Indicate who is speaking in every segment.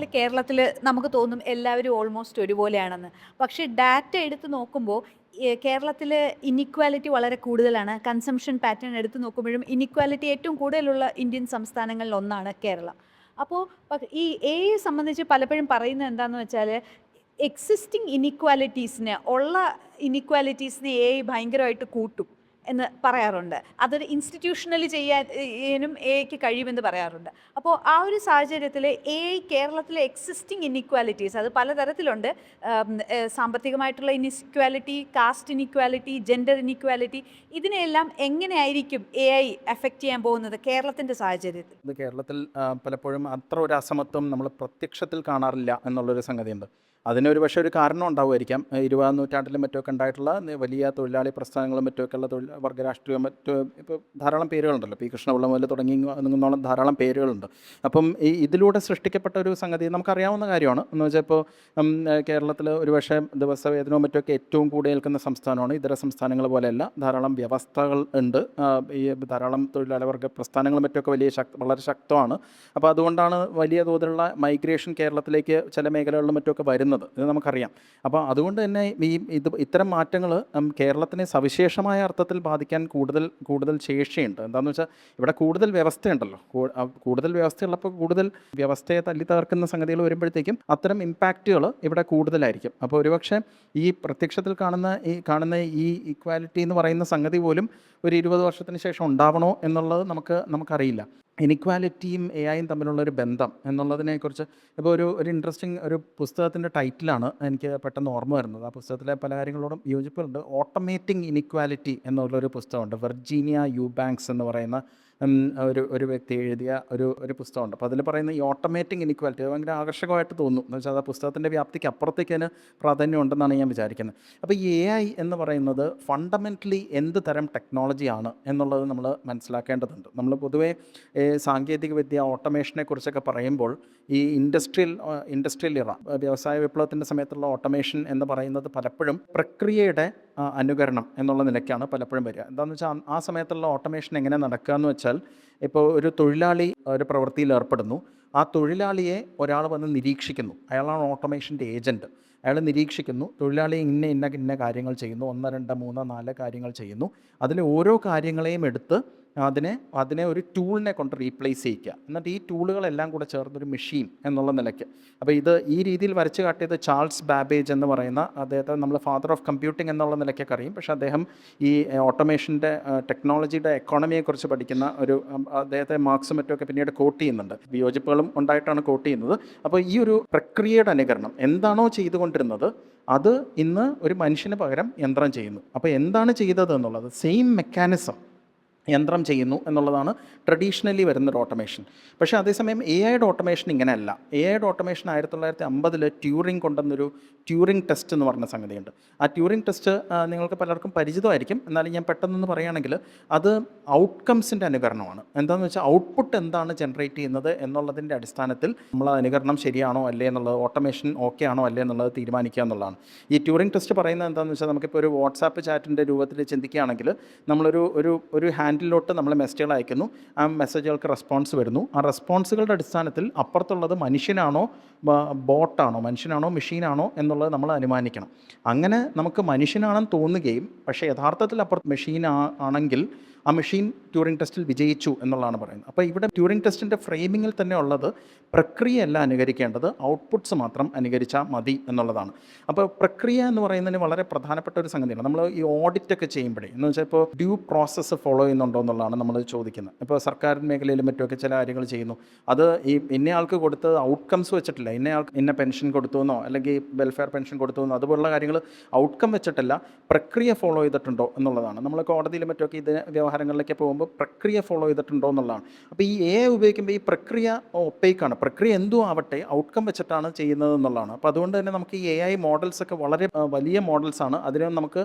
Speaker 1: പക്ഷേ കേരളത്തിൽ നമുക്ക് തോന്നും എല്ലാവരും ഓൾമോസ്റ്റ് ഒരുപോലെയാണെന്ന്. പക്ഷേ ഡാറ്റ എടുത്ത് നോക്കുമ്പോൾ കേരളത്തിൽ ഇനിക്വാലിറ്റി വളരെ കൂടുതലാണ്. കൺസംഷൻ പാറ്റേൺ എടുത്ത് നോക്കുമ്പോഴും ഇനിക്വാലിറ്റി ഏറ്റവും കൂടുതലുള്ള ഇന്ത്യൻ സംസ്ഥാനങ്ങളിൽ ഒന്നാണ് കേരളം. അപ്പോൾ ഈ എഐയെ സംബന്ധിച്ച് പലപ്പോഴും പറയുന്നത് എന്താണെന്ന് വെച്ചാൽ എക്സിസ്റ്റിംഗ് ഇനിക്വാലിറ്റീസിനെ എഐ ഭയങ്കരമായിട്ട് കൂട്ടും എന്ന് പറയാറുണ്ട്. അതൊരു ഇൻസ്റ്റിറ്റ്യൂഷണലി ചെയ്യാനും എഐക്ക് കഴിയുമെന്ന് പറയാറുണ്ട്. അപ്പോൾ ആ ഒരു സാഹചര്യത്തിൽ എഐ കേരളത്തിലെ എക്സിസ്റ്റിംഗ് ഇനിക്വാലിറ്റീസ് അത് പലതരത്തിലുണ്ട്. സാമ്പത്തികമായിട്ടുള്ള inequality, caste inequality, gender inequality, ഇതിനെല്ലാം എങ്ങനെയായിരിക്കും എഐ എഫക്റ്റ് ചെയ്യാൻ പോകുന്നത് കേരളത്തിൻ്റെ സാഹചര്യത്തിൽ?
Speaker 2: ഇത് കേരളത്തിൽ പലപ്പോഴും അത്ര ഒരു അസമത്വം നമ്മൾ പ്രത്യക്ഷത്തിൽ കാണാറില്ല എന്നുള്ളൊരു സംഗതിയുണ്ട്. അതിനൊരു പക്ഷേ ഒരു കാരണം ഉണ്ടാവുമായിരിക്കാം. 20-ാം നൂറ്റാണ്ടിലും മറ്റുമൊക്കെ ഉണ്ടായിട്ടുള്ള വലിയ തൊഴിലാളി പ്രസ്ഥാനങ്ങളും മറ്റുമൊക്കെയുള്ള വർഗ രാഷ്ട്രീയം ഇപ്പോൾ ധാരാളം പേരുകളുണ്ടല്ലോ. പി കൃഷ്ണപിള്ള മുതൽ തുടങ്ങി അങ്ങോളം ധാരാളം പേരുകളുണ്ട്. അപ്പം ഇതിലൂടെ സൃഷ്ടിക്കപ്പെട്ട ഒരു സംഗതി നമുക്കറിയാവുന്ന കാര്യമാണ്. എന്ന് വെച്ചാൽ ഇപ്പോൾ കേരളത്തിൽ ഒരു പക്ഷേ ദിവസവേതനവും മറ്റുമൊക്കെ ഏറ്റവും കൂടി നിൽക്കുന്ന സംസ്ഥാനമാണ്. ഇതര സംസ്ഥാനങ്ങൾ പോലെയല്ല, ധാരാളം വ്യവസ്ഥകൾ ഉണ്ട്. ഈ ധാരാളം തൊഴിലാളി വർഗ പ്രസ്ഥാനങ്ങളും മറ്റുമൊക്കെ വളരെ ശക്തമാണ്. അപ്പോൾ അതുകൊണ്ടാണ് വലിയ തോതിലുള്ള മൈഗ്രേഷൻ കേരളത്തിലേക്ക് ചില മേഖലകളിലും മറ്റുമൊക്കെ വരുന്നത്. ഇത് നമുക്കറിയാം. അപ്പോൾ അതുകൊണ്ട് തന്നെ ഇത്തരം മാറ്റങ്ങൾ കേരളത്തിനെ സവിശേഷമായ അർത്ഥത്തിൽ ബാധിക്കാൻ കൂടുതൽ ശേഷിയുണ്ട്. എന്താണെന്ന് വെച്ചാൽ ഇവിടെ കൂടുതൽ വ്യവസ്ഥയുണ്ടല്ലോ. കൂടുതൽ വ്യവസ്ഥയുള്ളപ്പോൾ കൂടുതൽ വ്യവസ്ഥയെ തല്ലി തകർക്കുന്ന സംഗതികൾ വരുമ്പോഴത്തേക്കും അത്തരം ഇമ്പാക്റ്റുകൾ ഇവിടെ കൂടുതലായിരിക്കും. അപ്പോൾ ഒരുപക്ഷെ ഈ പ്രത്യക്ഷത്തിൽ കാണുന്ന ഈ ഇക്വാലിറ്റി എന്ന് പറയുന്ന സംഗതി പോലും ഒരു 20 വർഷത്തിന് ശേഷം ഉണ്ടാവണോ എന്നുള്ളത് നമുക്കറിയില്ല. ഇനിക്വാലിറ്റിയും എഐയും തമ്മിലുള്ളൊരു ബന്ധം എന്നുള്ളതിനെക്കുറിച്ച് ഇപ്പോൾ ഒരു ഇൻട്രസ്റ്റിംഗ് ഒരു പുസ്തകത്തിൻ്റെ ടൈറ്റിലാണ് എനിക്ക് പെട്ടെന്ന് ഓർമ്മ വരുന്നത്. ആ പുസ്തകത്തിലെ പല കാര്യങ്ങളോടും യോജിപ്പുണ്ട്. ഓട്ടോമേറ്റിംഗ് ഇനിക്വാലിറ്റി എന്നുള്ളൊരു പുസ്തകമുണ്ട്. വെർജീനിയ യൂബാങ്ക്സ് എന്ന് പറയുന്ന ഒരു വ്യക്തി എഴുതിയ ഒരു പുസ്തകമുണ്ട്. അപ്പോൾ അതിൽ പറയുന്ന ഈ ഓട്ടോമേറ്റിംഗ് ഇനിക്വാലിറ്റി ഭയങ്കര ആകർഷകമായിട്ട് തോന്നും. എന്ന് വെച്ചാൽ ആ പുസ്തകത്തിൻ്റെ വ്യാപ്തിക്ക് അപ്പുറത്തേക്ക് അതിന് പ്രാധാന്യം ഉണ്ടെന്നാണ് ഞാൻ വിചാരിക്കുന്നത്. അപ്പോൾ ഈ എഐ എന്ന് പറയുന്നത് ഫണ്ടമെൻ്റലി എന്ത് തരം ടെക്നോളജിയാണ് എന്നുള്ളത് നമ്മൾ മനസ്സിലാക്കേണ്ടതുണ്ട്. നമ്മൾ പൊതുവേ സാങ്കേതിക വിദ്യ ഓട്ടോമേഷനെ കുറിച്ചൊക്കെ പറയുമ്പോൾ ഈ ഇൻഡസ്ട്രിയൽ ഇറ വ്യവസായ വിപ്ലവത്തിൻ്റെ സമയത്തുള്ള ഓട്ടോമേഷൻ എന്ന് പറയുന്നത് പലപ്പോഴും പ്രക്രിയയുടെ അനുകരണം എന്നുള്ള നിലയ്ക്കാണ് പലപ്പോഴും വരിക. എന്താണെന്ന് വെച്ചാൽ ആ സമയത്തുള്ള ഓട്ടോമേഷൻ എങ്ങനെ നടക്കുക എന്ന് വെച്ചാൽ, ഇപ്പോൾ ഒരു തൊഴിലാളി ഒരു പ്രവൃത്തിയിൽ ഏർപ്പെടുന്നു. ആ തൊഴിലാളിയെ ഒരാൾ വന്ന് നിരീക്ഷിക്കുന്നു. അയാളാണ് ഓട്ടോമേഷൻ്റെ ഏജൻറ്റ്. അയാൾ നിരീക്ഷിക്കുന്നു, തൊഴിലാളി ഇന്ന കാര്യങ്ങൾ ചെയ്യുന്നു, 1, 2, 3, 4 കാര്യങ്ങൾ ചെയ്യുന്നു. അതിൽ ഓരോ കാര്യങ്ങളെയും എടുത്ത് അതിനെ ഒരു ടൂളിനെ കൊണ്ട് റീപ്ലേസ് ചെയ്യിക്കുക. എന്നിട്ട് ഈ ടൂളുകളെല്ലാം കൂടെ ചേർന്നൊരു മെഷീൻ എന്നുള്ള നിലയ്ക്ക്. അപ്പോൾ ഈ രീതിയിൽ വരച്ച് കാട്ടിയത് ചാൾസ് ബാബേജ് എന്ന് പറയുന്ന അദ്ദേഹത്തെ നമ്മൾ ഫാദർ ഓഫ് കമ്പ്യൂട്ടിംഗ് എന്നുള്ള നിലയ്ക്കൊക്കെ അറിയും. പക്ഷേ അദ്ദേഹം ഈ ഓട്ടോമേഷൻ്റെ ടെക്നോളജിയുടെ എക്കോണമിയെക്കുറിച്ച് പഠിക്കുന്ന അദ്ദേഹത്തെ മാർക്സും മറ്റുമൊക്കെ പിന്നീട് കോട്ട് ചെയ്യുന്നുണ്ട്. വിയോജിപ്പുകളും ഉണ്ടായിട്ടാണ് കോട്ട് ചെയ്യുന്നത്. അപ്പോൾ ഈ ഒരു പ്രക്രിയയുടെ അനുകരണം എന്താണോ ചെയ്തുകൊണ്ടിരുന്നത് അത് ഇന്ന് ഒരു മനുഷ്യന് പകരം യന്ത്രം ചെയ്യുന്നു. അപ്പോൾ എന്താണ് ചെയ്തത് എന്നുള്ളത് സെയിം മെക്കാനിസം യന്ത്രം ചെയ്യുന്നു എന്നുള്ളതാണ് ട്രഡീഷണലി വരുന്നൊരു ഓട്ടോമേഷൻ. പക്ഷേ അതേസമയം എഐയുടെ ഓട്ടോമേഷൻ ഇങ്ങനെയല്ല. എഐയുടെ ഓട്ടോമേഷൻ 1950 ട്യൂറിംഗ് കൊണ്ടുവന്നൊരു ട്യൂറിംഗ് ടെസ്റ്റ് എന്ന് പറഞ്ഞ സംഗതിയുണ്ട്. ആ ട്യൂറിംഗ് ടെസ്റ്റ് നിങ്ങൾക്ക് പലർക്കും പരിചിതമായിരിക്കും. എന്നാലും ഞാൻ പെട്ടെന്നൊന്ന് പറയുകയാണെങ്കിൽ അത് ഔട്ട്കംസിൻ്റെ അനുകരണമാണ്. എന്താണെന്ന് വെച്ചാൽ ഔട്ട്പുട്ട് എന്താണ് ജനറേറ്റ് ചെയ്യുന്നത് എന്നുള്ളതിൻ്റെ അടിസ്ഥാനത്തിൽ നമ്മൾ അനുകരണം ശരിയാണോ അല്ലേ എന്നുള്ളത്, ഓട്ടോമേഷൻ ഓക്കെ ആണോ അല്ലേ എന്നുള്ളത് തീരുമാനിക്കുക എന്നുള്ളതാണ്. ഈ ട്യൂറിംഗ് ടെസ്റ്റ് പറയുന്നത് എന്താണെന്ന് വെച്ചാൽ, നമുക്കിപ്പോൾ ഒരു വാട്സാപ്പ് ചാറ്റിൻ്റെ രൂപത്തിൽ ചിന്തിക്കുകയാണെങ്കിൽ ഒരു ഹാൻഡിലോട്ട് നമ്മൾ മെസ്സേജുകൾ അയക്കുന്നു. ആ മെസ്സേജുകൾക്ക് റെസ്പോൺസ് വരുന്നു. ആ റെസ്പോൺസുകളുടെ അടിസ്ഥാനത്തിൽ അപ്പുറത്തുള്ളത് മനുഷ്യനാണോ ബോട്ടാണോ, മനുഷ്യനാണോ മെഷീനാണോ എന്നുള്ളത് നമ്മൾ അനുമാനിക്കണം. അങ്ങനെ നമുക്ക് മനുഷ്യനാണെന്ന് തോന്നുകയും പക്ഷേ യഥാർത്ഥത്തിൽ അപ്പുറത്ത് മെഷീൻ ആണെങ്കിൽ ആ മെഷീൻ ട്യൂറിംഗ് ടെസ്റ്റിൽ വിജയിച്ചു എന്നുള്ളതാണ് പറയുന്നത്. അപ്പോൾ ഇവിടെ ട്യൂറിംഗ് ടെസ്റ്റിൻ്റെ ഫ്രെയിമിങ്ങിൽ തന്നെ ഉള്ളത് പ്രക്രിയയല്ല അനുകരിക്കേണ്ടത്, ഔട്ട്പുട്ട്സ് മാത്രം അനുകരിച്ചാൽ മതി എന്നുള്ളതാണ്. അപ്പോൾ പ്രക്രിയ എന്ന് പറയുന്നതിന് വളരെ പ്രധാനപ്പെട്ട ഒരു സംഗതിയാണ്. നമ്മൾ ഈ ഓഡിറ്റൊക്കെ ചെയ്യുമ്പോഴേ എന്ന് വെച്ചാൽ ഇപ്പോൾ ഡ്യൂ പ്രോസസ്സ് ഫോളോ ചെയ്യുന്നുണ്ടോ എന്നുള്ളതാണ് നമ്മൾ ചോദിക്കുന്നത്. ഇപ്പോൾ സർക്കാർ മേഖലയിലും മറ്റുമൊക്കെ ചില കാര്യങ്ങൾ ചെയ്യുന്നു. അത് ഇന്നയാൾക്ക് കൊടുത്തത് ഔട്ട്കംസ് വെച്ചിട്ടില്ല. ഇന്നയാൾക്ക് ഇന്ന പെൻഷൻ കൊടുത്തു എന്നോ അല്ലെങ്കിൽ വെൽഫെയർ പെൻഷൻ കൊടുത്തു എന്നോ അതുപോലുള്ള കാര്യങ്ങൾ ഔട്ട്കം വെച്ചിട്ടല്ല, പ്രക്രിയ ഫോളോ ചെയ്തിട്ടുണ്ടോ എന്നുള്ളതാണ്. നമ്മൾ കോടതിയിലും മറ്റുമൊക്കെ ഇത് വ്യവഹാരങ്ങളിലേക്ക് പോകുമ്പോൾ പ്രക്രിയ ഫോളോ ചെയ്തിട്ടുണ്ടോ എന്നുള്ളതാണ്. അപ്പോൾ ഈ എ ഉപയോഗിക്കുമ്പോൾ ഈ പ്രക്രിയ ഒപ്പേക്കാണ്. പ്രക്രിയ എന്തും ആവട്ടെ ഔട്ട്കം വെച്ചിട്ടാണ് ചെയ്യുന്നത് എന്നുള്ളതാണ്. അപ്പോൾ അതുകൊണ്ട് തന്നെ നമുക്ക് ഈ AI മോഡൽസൊക്കെ വളരെ വലിയ മോഡൽസാണ്. അതിന്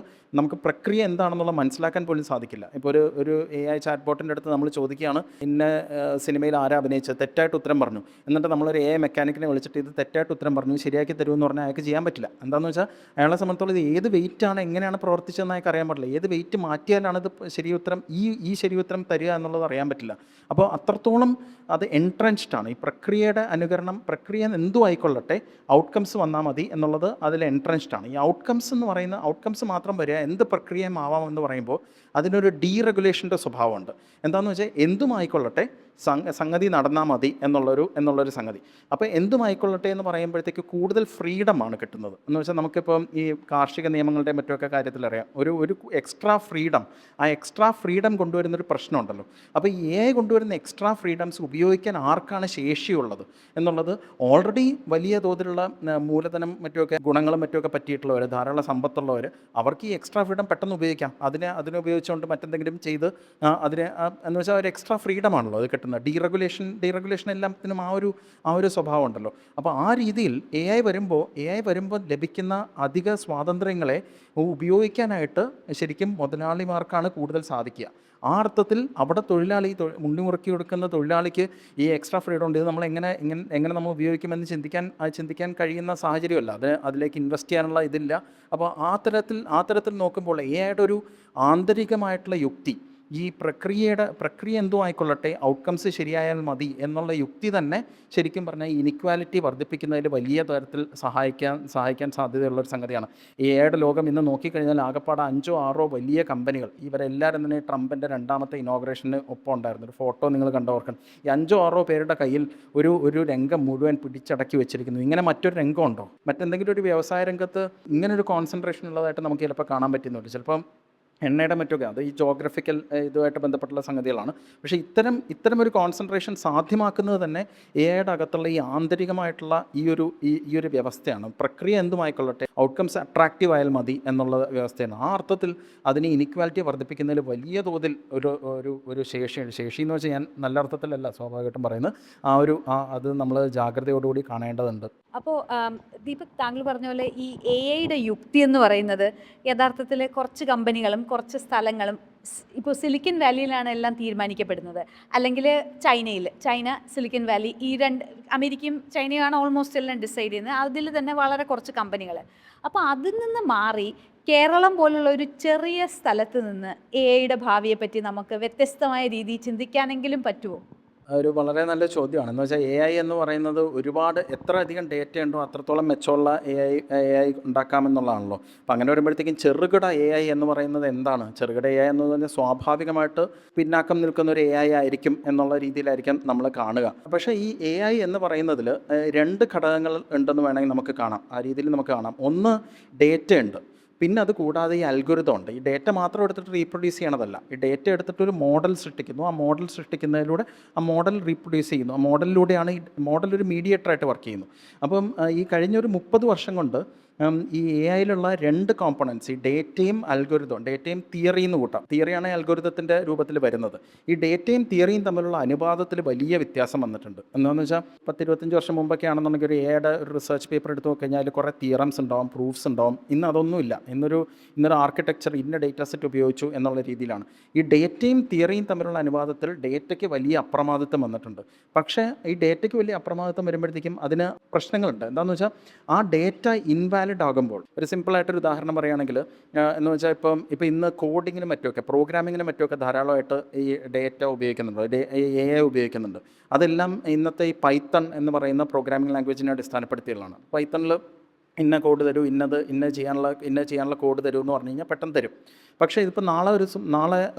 Speaker 2: നമുക്ക് പ്രക്രിയ എന്താണെന്നുള്ള മനസ്സിലാക്കാൻ പോലും സാധിക്കില്ല. ഇപ്പോൾ ഒരു AI ചാറ്റ് ബോട്ടിൻ്റെ അടുത്ത് നമ്മൾ ചോദിക്കുകയാണ്, ഇന്ന സിനിമയിൽ ആരാ അഭിനയിച്ചത്, തെറ്റായിട്ട് ഉത്തരം പറഞ്ഞു. എന്നിട്ട് നമ്മളൊരു AI മെക്കാനിക്കിനെ വിളിച്ചിട്ട് ഇത് തെറ്റായിട്ട് ഉത്തരം പറഞ്ഞു ശരിയാക്കി തരുമെന്ന് പറഞ്ഞാൽ അയാൾക്ക് ചെയ്യാൻ പറ്റില്ല. എന്താണെന്ന് വെച്ചാൽ അയാളെ സംബന്ധിച്ചോളം ഇത് ഏത് വെയിറ്റാണ് എങ്ങനെയാണ് പ്രവർത്തിച്ചതെന്ന് അയാൾക്ക് അറിയാൻ പാടില്ല. ഏത് വെയിറ്റ് മാറ്റിയാലാണ് ഇത് ശരി ഉത്തരം ഈ ഈ ശരിയുത്തരം തരിക എന്നുള്ളത് അറിയാൻ പറ്റില്ല. അപ്പോൾ അത്രത്തോളം അത് എൻട്രൻച്ച്ഡ് ആണ്. ഈ പ്രക്രിയയുടെ അനുകരണം, പ്രക്രിയ എന്തും ആയിക്കൊള്ളട്ടെ, ഔട്ട്കംസ് വന്നാൽ മതി എന്നുള്ളത് അതിൽ എൻട്രൻച്ച്ഡ് ആണ്. ഈ ഔട്ട്കംസ് എന്ന് പറയുന്ന ഔട്ട്കംസ് മാത്രം വരിക, എന്ത് പ്രക്രിയയും ആവാം എന്ന് പറയുമ്പോൾ അതിനൊരു ഡീറെഗുലേഷൻ്റെ സ്വഭാവമുണ്ട്. എന്താണെന്ന് വെച്ചാൽ എന്തുമായിക്കൊള്ളട്ടെ സംഗതി നടന്നാൽ മതി എന്നുള്ളൊരു സംഗതി. അപ്പോൾ എന്തുമായിക്കൊള്ളട്ടെ എന്ന് പറയുമ്പോഴത്തേക്ക് കൂടുതൽ ഫ്രീഡമാണ് കിട്ടുന്നത്. എന്ന് വെച്ചാൽ നമുക്കിപ്പം ഈ കാർഷിക നിയമങ്ങളുടെ മറ്റൊക്കെ കാര്യത്തിലറിയാം, ഒരു എക്സ്ട്രാ ഫ്രീഡം, ആ എക്സ്ട്രാ ഫ്രീഡം കൊണ്ടുവരുന്നൊരു പ്രശ്നമുണ്ടല്ലോ. അപ്പോൾ ഈ AI കൊണ്ടുവരുന്ന എക്സ്ട്രാ ഫ്രീഡംസ് ഉപയോഗിക്കാൻ ആർക്കാണ് ശേഷിയുള്ളത് എന്നുള്ളത് ഓൾറെഡി വലിയ തോതിലുള്ള മൂലധനം മറ്റുമൊക്കെ ഗുണങ്ങളും മറ്റുമൊക്കെ പറ്റിയിട്ടുള്ളവർ, ധാരാളം സമ്പത്തുള്ളവർ, അവർക്ക് ഈ എക്സ്ട്രാ ഫ്രീഡം പെട്ടെന്ന് ഉപയോഗിക്കാം. അതിനെ ഉപയോഗിച്ചുകൊണ്ട് മറ്റെന്തെങ്കിലും ചെയ്ത് അതിനെ എന്ന് വെച്ചാൽ ഒരു എക്സ്ട്രാ ഫ്രീഡമാണല്ലോ അത് കിട്ടുന്നത്. ഡീറെഗുലേഷൻ എല്ലാത്തിനും ആ ഒരു സ്വഭാവം ഉണ്ടല്ലോ. അപ്പോൾ ആ രീതിയിൽ AI വരുമ്പോൾ ലഭിക്കുന്ന അധിക സ്വാതന്ത്ര്യങ്ങളെ ഉപയോഗിക്കാനായിട്ട് ശരിക്കും മുതലാളിമാർക്കാണ് കൂടുതൽ സാധിക്കുക. ആ അർത്ഥത്തിൽ അവിടെ മുണ്ടിമുറുക്കി കൊടുക്കുന്ന തൊഴിലാളിക്ക് ഈ എക്സ്ട്രാ ഫ്രീഡം ഉണ്ട്. ഇത് നമ്മൾ എങ്ങനെ നമ്മൾ ഉപയോഗിക്കുമെന്ന് ചിന്തിക്കാൻ കഴിയുന്ന സാഹചര്യമല്ല. അതിലേക്ക് ഇൻവെസ്റ്റ് ചെയ്യാനുള്ള ഇതില്ല. അപ്പോൾ ആ തരത്തിൽ നോക്കുമ്പോൾ AIയുടെ ഒരു ആന്തരികമായിട്ടുള്ള യുക്തി, ഈ പ്രക്രിയ എന്തോ ആയിക്കൊള്ളട്ടെ, ഔട്ട്കംസ് ശരിയായാൽ മതി എന്നുള്ള യുക്തി തന്നെ ശരിക്കും പറഞ്ഞാൽ ഇനിക്വാലിറ്റി വർദ്ധിപ്പിക്കുന്നതിൽ വലിയ തരത്തിൽ സഹായിക്കാൻ സാധ്യതയുള്ളൊരു സംഗതിയാണ്. AIയുടെ ലോകം ഇന്ന് നോക്കിക്കഴിഞ്ഞാൽ ആകെപ്പാടെ 5-6 വലിയ കമ്പനികൾ, ഇവരെല്ലാവരും തന്നെ ട്രംപിൻ്റെ 2ാമത്തെ ഇനോഗ്രേഷന് ഒപ്പം ഉണ്ടായിരുന്നു. ഒരു ഫോട്ടോ നിങ്ങൾ കണ്ടോർക്കണം. ഈ 5-6 പേരുടെ കയ്യിൽ ഒരു രംഗം മുഴുവൻ പിടിച്ചടക്കി വെച്ചിരിക്കുന്നു. ഇങ്ങനെ മറ്റൊരു രംഗമുണ്ടോ? മറ്റെന്തെങ്കിലും ഒരു വ്യവസായ രംഗത്ത് ഇങ്ങനൊരു കോൺസെൻട്രേഷൻ ഉള്ളതായിട്ട് നമുക്ക് ചിലപ്പോൾ കാണാൻ പറ്റുന്നുണ്ട്. ചിലപ്പം എണ്ണയുടെ മറ്റൊക്കെ, അത് ഈ ജോഗ്രഫിക്കൽ ഇതുമായിട്ട് ബന്ധപ്പെട്ടുള്ള സംഗതികളാണ്. പക്ഷേ ഇത്തരം ഒരു കോൺസെൻട്രേഷൻ സാധ്യമാക്കുന്നത് തന്നെ AIയുടെ അകത്തുള്ള ഈ ആന്തരികമായിട്ടുള്ള ഈ ഒരു വ്യവസ്ഥയാണ്. പ്രക്രിയ എന്തുമായിക്കൊള്ളട്ടെ, ഔട്ട്കംസ് അട്രാക്റ്റീവ് ആയാൽ മതി എന്നുള്ള വ്യവസ്ഥയാണ്. ആ അർത്ഥത്തിൽ അതിന് ഇനിക്വാലിറ്റി വർദ്ധിപ്പിക്കുന്നതിൽ വലിയ തോതിൽ ഒരു ശേഷി എന്ന് വെച്ചാൽ ഞാൻ നല്ല അർത്ഥത്തിലല്ല സ്വാഭാവികമായിട്ടും പറയുന്നത്, അത് നമ്മൾ ജാഗ്രതയോടുകൂടി കാണേണ്ടതുണ്ട്.
Speaker 1: അപ്പോൾ ദീപക്, താങ്കൾ പറഞ്ഞ പോലെ ഈ AIയുടെ യുക്തി എന്ന് പറയുന്നത് യഥാർത്ഥത്തിൽ കുറച്ച് കമ്പനികളും കുറച്ച് സ്ഥലങ്ങളും, ഇപ്പോൾ സിലിക്കൺ വാലിയിലാണ് എല്ലാം തീരുമാനിക്കപ്പെടുന്നത്, അല്ലെങ്കിൽ ചൈന സിലിക്കൺ വാലി, അമേരിക്കയും ചൈനയുമാണ് ഓൾമോസ്റ്റ് എല്ലാം ഡിസൈഡ് ചെയ്യുന്നത്. അതിൽ തന്നെ വളരെ കുറച്ച് കമ്പനികൾ. അപ്പോൾ അതിൽ നിന്ന് മാറി കേരളം പോലുള്ള ഒരു ചെറിയ സ്ഥലത്ത് നിന്ന് AIയുടെ ഭാവിയെപ്പറ്റി നമുക്ക് വ്യത്യസ്തമായ രീതിയിൽ ചിന്തിക്കാനെങ്കിലും പറ്റുമോ?
Speaker 2: ഒരു വളരെ നല്ല ചോദ്യമാണ്. എന്ന് വെച്ചാൽ AI എന്ന് പറയുന്നത് എത്ര അധികം ഡേറ്റ ഉണ്ടോ അത്രത്തോളം മെച്ചമുള്ള AI ഉണ്ടാക്കാമെന്നുള്ളതാണല്ലോ. അപ്പം അങ്ങനെ വരുമ്പോഴത്തേക്കും ചെറുകിട AI എന്ന് പറയുന്നത് എന്താണ്? ചെറുകിട AI എന്ന് പറഞ്ഞാൽ സ്വാഭാവികമായിട്ട് പിന്നാക്കം നിൽക്കുന്ന ഒരു AI ആയിരിക്കും എന്നുള്ള രീതിയിലായിരിക്കും നമ്മൾ കാണുക. പക്ഷേ ഈ AI എന്ന് പറയുന്നതിൽ 2 ഘടകങ്ങൾ ഉണ്ടെന്ന് വേണമെങ്കിൽ നമുക്ക് കാണാം. ആ രീതിയിൽ നമുക്ക് കാണാം. ഒന്ന്, ഡേറ്റ ഉണ്ട്. പിന്നെ അത് കൂടാതെ ഈ അൽഗോരിതം ഉണ്ട്. ഈ ഡേറ്റ മാത്രം എടുത്തിട്ട് റീപ്രൊഡ്യൂസ് ചെയ്യണതല്ല. ഈ ഡേറ്റ എടുത്തിട്ട് ഒരു മോഡൽ സൃഷ്ടിക്കുന്നു. ആ മോഡൽ സൃഷ്ടിക്കുന്നതിലൂടെ ആ മോഡൽ റീപ്രൊഡ്യൂസ് ചെയ്യുന്നു. ആ മോഡലിലൂടെയാണ് മോഡൽ ഒരു മീഡിയേറ്ററായിട്ട് വർക്ക് ചെയ്യുന്നു. അപ്പം ഈ കഴിഞ്ഞൊരു 30 വർഷം കൊണ്ട് ഈ AIയിലുള്ള 2 കോമ്പണൻസ്, ഈ ഡേറ്റയും അൽഗോരിതം, ഡേറ്റയും തിയറി എന്ന് കൂട്ടാം. തിയറിയാണ് അൽഗോരിതത്തിൻ്റെ രൂപത്തിൽ വരുന്നത്. ഈ ഡേറ്റയും തിയറിയും തമ്മിലുള്ള അനുപാതത്തിൽ വലിയ വ്യത്യാസം വന്നിട്ടുണ്ട്. എന്താണെന്ന് വെച്ചാൽ 10-25 വർഷം മുമ്പൊക്കെ ആണെന്നുണ്ടെങ്കിൽ ഒരു AIയുടെ ഒരു റിസർച്ച് പേപ്പർ എടുത്ത് നോക്കിക്കഴിഞ്ഞാൽ കുറേ തിയറംസ് ഉണ്ടാവും, പ്രൂഫ്സ് ഉണ്ടാവും. ഇന്ന് അതൊന്നുമില്ല. ഇന്നൊരു ആർക്കിടെക്ചർ ഇന്ന ഡേറ്റ സെറ്റ് ഉപയോഗിച്ചു എന്നുള്ള രീതിയിലാണ്. ഈ ഡേറ്റയും തിയറിയും തമ്മിലുള്ള അനുപാതത്തിൽ ഡേറ്റയ്ക്ക് വലിയ അപ്രമാദിത്വം വന്നിട്ടുണ്ട്. പക്ഷേ ഈ ഡേറ്റയ്ക്ക് വലിയ അപ്രമാദിത്വം വരുമ്പോഴത്തേക്കും അതിന് പ്രശ്നങ്ങളുണ്ട്. എന്താണെന്ന് വെച്ചാൽ ആ ഡേറ്റ ഇൻവാലിഡ് ആകുമ്പോൾ, ഒരു സിമ്പിളായിട്ടൊരു ഉദാഹരണം പറയുകയാണെങ്കിൽ, എന്ന് വെച്ചാൽ ഇപ്പം ഇന്ന് കോഡിങ്ങിനും മറ്റുമൊക്കെ പ്രോഗ്രാമിങ്ങിനും മറ്റുമൊക്കെ ധാരാളമായിട്ട് ഈ ഡേറ്റ ഉപയോഗിക്കുന്നുണ്ട്, AI ഉപയോഗിക്കുന്നുണ്ട്. അതെല്ലാം ഇന്നത്തെ ഈ പൈത്തൺ എന്ന് പറയുന്ന പ്രോഗ്രാമിംഗ് ലാംഗ്വേജിനെ അടിസ്ഥാനപ്പെടുത്തിയുള്ളതാണ്. പൈത്തണിൽ ഇന്ന കോഡ് തരൂ, ഇന്ന ചെയ്യാനുള്ള കോഡ് തരൂ എന്ന് പറഞ്ഞു കഴിഞ്ഞാൽ പെട്ടെന്ന് തരും. പക്ഷേ ഇതിപ്പോൾ നാളെ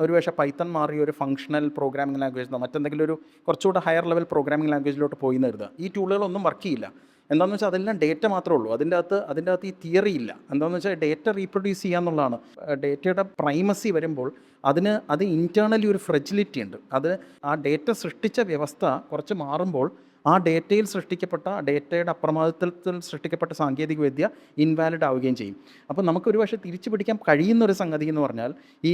Speaker 2: ഒരു പക്ഷേ പൈത്തൺ മാറി ഒരു ഫങ്ഷണൽ പ്രോഗ്രാമിംഗ് ലാംഗ്വേജ് മറ്റെന്തെങ്കിലും കുറച്ചുകൂടെ ഹയർ ലെവൽ പ്രോഗ്രാമിംഗ് ലാംഗ്വേജിലോട്ട് പോയി എന്ന് ഈ ടൂളുകളൊന്നും വർക്ക് ചെയ്യില്ല. എന്താണെന്ന് വെച്ചാൽ അതെല്ലാം ഡേറ്റ മാത്രമേ ഉള്ളൂ. അതിൻ്റെ അകത്ത് ഈ തിയറി ഇല്ല. എന്താണെന്ന് വെച്ചാൽ ഡേറ്റ റീപ്രൊഡ്യൂസ് ചെയ്യുക എന്നുള്ളതാണ്. ഡേറ്റയുടെ പ്രൈമസി വരുമ്പോൾ അത് ഇൻറ്റേർണലി ഒരു ഫ്രെജിലിറ്റി ഉണ്ട്. ആ ഡേറ്റ സൃഷ്ടിച്ച വ്യവസ്ഥ കുറച്ച് മാറുമ്പോൾ ആ ഡേറ്റയുടെ അപ്രമാദിത്വത്തിൽ സൃഷ്ടിക്കപ്പെട്ട സാങ്കേതിക വിദ്യ ഇൻവാലിഡ് ആവുകയും ചെയ്യും. അപ്പോൾ നമുക്കൊരു പക്ഷേ തിരിച്ചു പിടിക്കാൻ കഴിയുന്നൊരു സംഗതി എന്ന് പറഞ്ഞാൽ ഈ